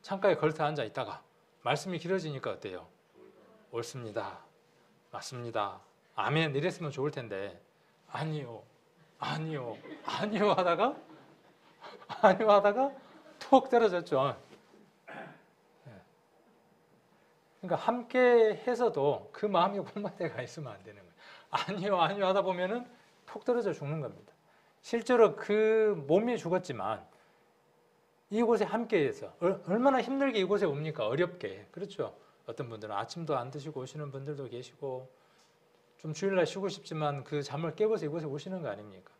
창가에 걸터 앉아 있다가 말씀이 길어지니까 어때요? 옳습니다. 맞습니다. 아멘 이랬으면 좋을 텐데 아니요 하다가 톡 떨어졌죠. 그러니까 함께 해서도 그 마음이 콩밭에 가 있으면 안 되는 거예요. 아니요 하다 보면은 톡 떨어져 죽는 겁니다. 실제로 그 몸이 죽었지만 이곳에 함께해서 얼마나 힘들게 이곳에 옵니까? 어렵게. 그렇죠. 어떤 분들은 아침도 안 드시고 오시는 분들도 계시고 좀 주일날 쉬고 싶지만 그 잠을 깨워서 이곳에 오시는 거 아닙니까?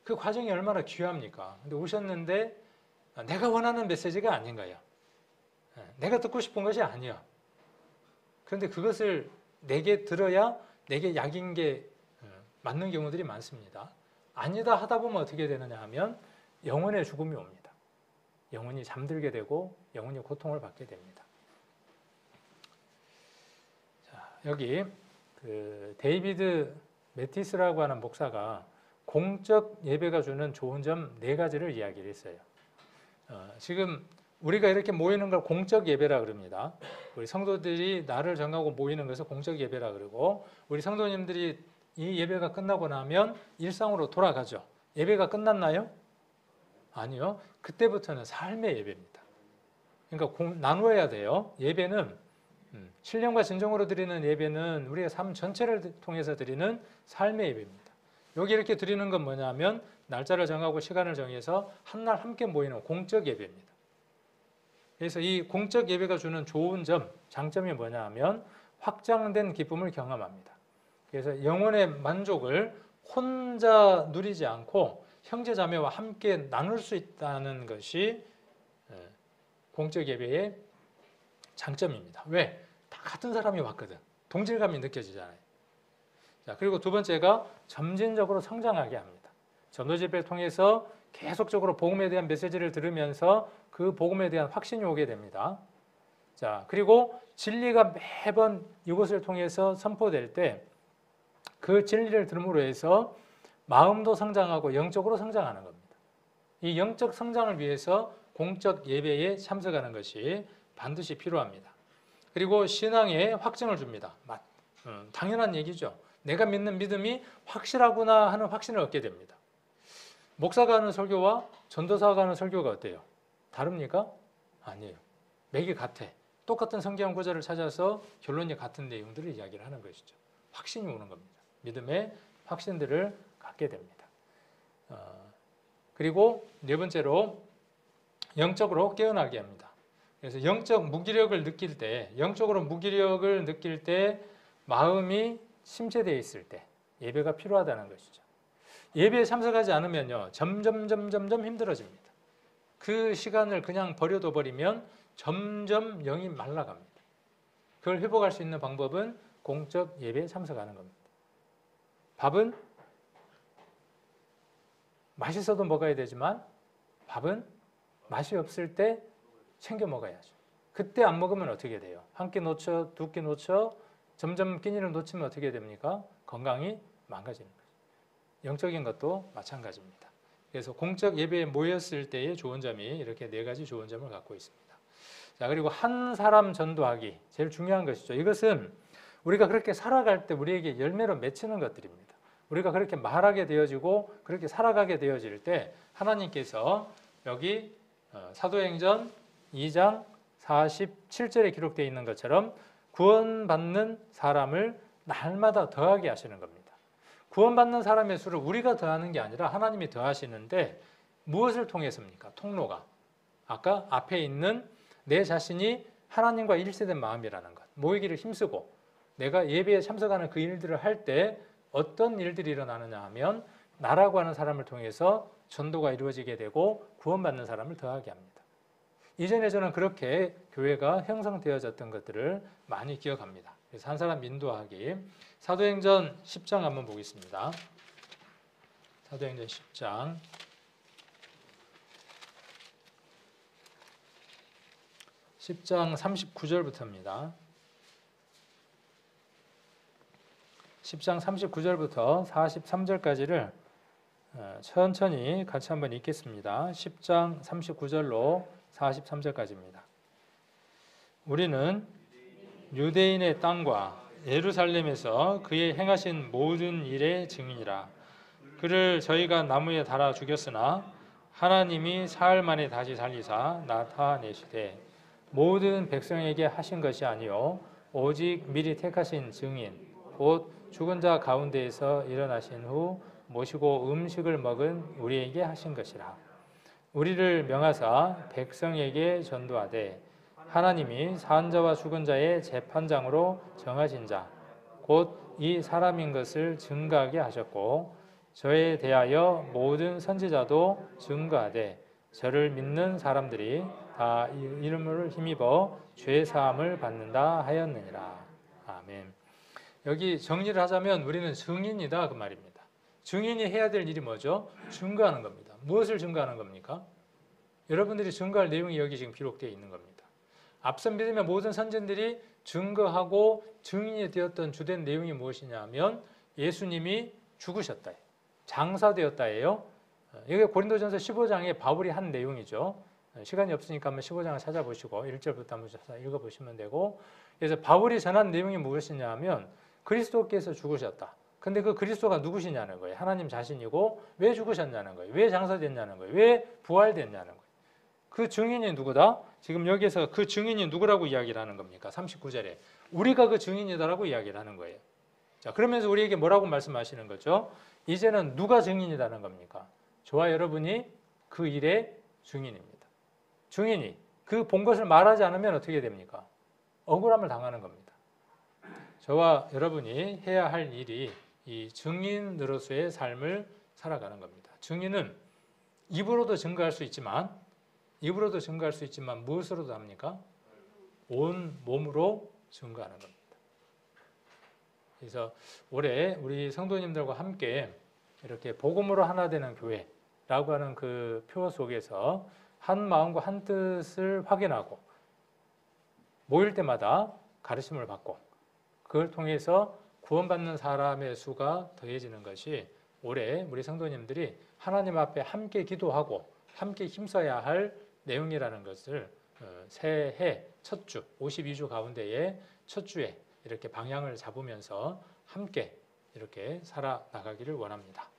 그 과정이 얼마나 귀합니까? 근데 오셨는데 내가 원하는 메시지가 아닌 거예요. 내가 듣고 싶은 것이 아니야. 그런데 그것을 내게 들어야 내게 약인 게 맞는 경우들이 많습니다. 아니다 하다 보면 어떻게 되느냐 하면 영혼의 죽음이 옵니다. 영혼이 잠들게 되고 영혼이 고통을 받게 됩니다. 자, 여기 그 데이비드 매티스라고 하는 목사가 공적 예배가 주는 좋은 점 4가지를 이야기를 했어요. 지금 우리가 이렇게 모이는 걸 공적 예배라 그럽니다. 우리 성도들이 날을 정하고 모이는 것을 공적 예배라 그러고 우리 성도님들이 이 예배가 끝나고 나면 일상으로 돌아가죠. 예배가 끝났나요? 아니요. 그때부터는 삶의 예배입니다. 그러니까 나누어야 돼요. 예배는 신령과 진정으로 드리는 예배는 우리의 삶 전체를 통해서 드리는 삶의 예배입니다. 여기 이렇게 드리는 건 뭐냐면 날짜를 정하고 시간을 정해서 한날 함께 모이는 공적 예배입니다. 그래서 이 공적 예배가 주는 좋은 점, 장점이 뭐냐 하면 확장된 기쁨을 경험합니다. 그래서 영혼의 만족을 혼자 누리지 않고 형제 자매와 함께 나눌 수 있다는 것이 공적 예배의 장점입니다. 왜? 다 같은 사람이 왔거든. 동질감이 느껴지잖아요. 자, 그리고 두 번째가 점진적으로 성장하게 합니다. 전도 집회를 통해서 계속적으로 복음에 대한 메시지를 들으면서 그 복음에 대한 확신이 오게 됩니다. 자, 그리고 진리가 매번 이것을 통해서 선포될 때 그 진리를 들음으로 해서 마음도 성장하고 영적으로 성장하는 겁니다. 이 영적 성장을 위해서 공적 예배에 참석하는 것이 반드시 필요합니다. 그리고 신앙에 확증을 줍니다. 당연한 얘기죠. 내가 믿는 믿음이 확실하구나 하는 확신을 얻게 됩니다. 목사가 하는 설교와 전도사가 하는 설교가 어때요? 다릅니까? 아니에요. 맥이 같아. 똑같은 성경 구절을 찾아서 결론이 같은 내용들을 이야기를 하는 것이죠. 확신이 오는 겁니다. 믿음의 확신들을 갖게 됩니다. 그리고 네 번째로 영적으로 깨어나게 합니다. 그래서 영적 무기력을 느낄 때, 영적으로 무기력을 느낄 때 마음이 심체되어 있을 때 예배가 필요하다는 것이죠. 예배에 참석하지 않으면요, 점점 힘들어집니다. 그 시간을 그냥 버려둬 버리면 점점 영이 말라갑니다. 그걸 회복할 수 있는 방법은 공적 예배에 참석하는 겁니다. 밥은 맛있어도 먹어야 되지만 밥은 맛이 없을 때 챙겨 먹어야죠. 그때 안 먹으면 어떻게 돼요? 한 끼 놓쳐, 두 끼 놓쳐, 점점 끼니를 놓치면 어떻게 됩니까? 건강이 망가지는 거죠. 영적인 것도 마찬가지입니다. 그래서 공적 예배에 모였을 때의 좋은 점이 이렇게 네 가지 좋은 점을 갖고 있습니다. 자, 그리고 한 사람 전도하기, 제일 중요한 것이죠. 이것은 우리가 그렇게 살아갈 때 우리에게 열매로 맺히는 것들입니다. 우리가 그렇게 말하게 되어지고 그렇게 살아가게 되어질 때 하나님께서 여기 사도행전 2장 47절에 기록되어 있는 것처럼 구원받는 사람을 날마다 더하게 하시는 겁니다. 구원받는 사람의 수를 우리가 더하는 게 아니라 하나님이 더하시는데 무엇을 통해서입니까? 통로가 아까 앞에 있는 내 자신이 하나님과 일치된 마음이라는 것, 모이기를 힘쓰고 내가 예배에 참석하는 그 일들을 할 때 어떤 일들이 일어나느냐 하면 나라고 하는 사람을 통해서 전도가 이루어지게 되고 구원받는 사람을 더하게 합니다. 이전에 저는 그렇게 교회가 형성되어졌던 것들을 많이 기억합니다. 그래서 한 사람 인도하기, 사도행전 10장 한번 보겠습니다. 사도행전 10장 39절부터입니다. 10장 39절부터 43절까지를 천천히 같이 한번 읽겠습니다. 10장 39절로 43절까지입니다. 우리는 유대인의 땅과 예루살렘에서 그의 행하신 모든 일의 증인이라. 그를 저희가 나무에 달아 죽였으나 하나님이 사흘 만에 다시 살리사 나타내시되 모든 백성에게 하신 것이 아니요 오직 미리 택하신 증인 곧 죽은 자 가운데에서 일어나신 후 모시고 음식을 먹은 우리에게 하신 것이라. 우리를 명하사 백성에게 전도하되 하나님이 산 자와 죽은 자의 재판장으로 정하신 자 곧 이 사람인 것을 증거하게 하셨고 저에 대하여 모든 선지자도 증거하되 저를 믿는 사람들이 다 이름을 힘입어 죄 사함을 받는다 하였느니라. 아멘. 여기 정리를 하자면 우리는 증인이다 그 말입니다. 증인이 해야 될 일이 뭐죠? 증거하는 겁니다. 무엇을 증거하는 겁니까? 여러분들이 증거할 내용이 여기 지금 기록되어 있는 겁니다. 앞선 믿음의 모든 선진들이 증거하고 증인이 되었던 주된 내용이 무엇이냐 하면 예수님이 죽으셨다, 장사되었다예요. 이게 고린도전서 15장에 바울이 한 내용이죠. 시간이 없으니까 한번 15장을 찾아보시고 1절부터 한번 읽어보시면 되고, 그래서 바울이 전한 내용이 무엇이냐 하면 그리스도께서 죽으셨다. 근데 그 그리스도가 누구시냐는 거예요. 하나님 자신이고 왜 죽으셨냐는 거예요. 왜 장사됐냐는 거예요. 왜 부활됐냐는 거예요. 그 증인이 누구다? 지금 여기서 그 증인이 누구라고 이야기를 하는 겁니까? 39절에 우리가 그 증인이다라고 이야기를 하는 거예요. 자, 그러면서 우리에게 뭐라고 말씀하시는 거죠? 이제는 누가 증인이라는 겁니까? 저와 여러분이 그 일의 증인입니다. 증인이 그 본 것을 말하지 않으면 어떻게 됩니까? 억울함을 당하는 겁니다. 저와 여러분이 해야 할 일이 이 증인으로서의 삶을 살아가는 겁니다. 증인은 입으로도 증거할 수 있지만 무엇으로도 합니까? 온 몸으로 증거하는 겁니다. 그래서 올해 우리 성도님들과 함께 이렇게 복음으로 하나 되는 교회라고 하는 그 표 속에서 한 마음과 한 뜻을 확인하고 모일 때마다 가르침을 받고 그걸 통해서 구원받는 사람의 수가 더해지는 것이 올해 우리 성도님들이 하나님 앞에 함께 기도하고 함께 힘써야 할 내용이라는 것을 새해 첫 주, 52주 가운데의 첫 주에 이렇게 방향을 잡으면서 함께 이렇게 살아나가기를 원합니다.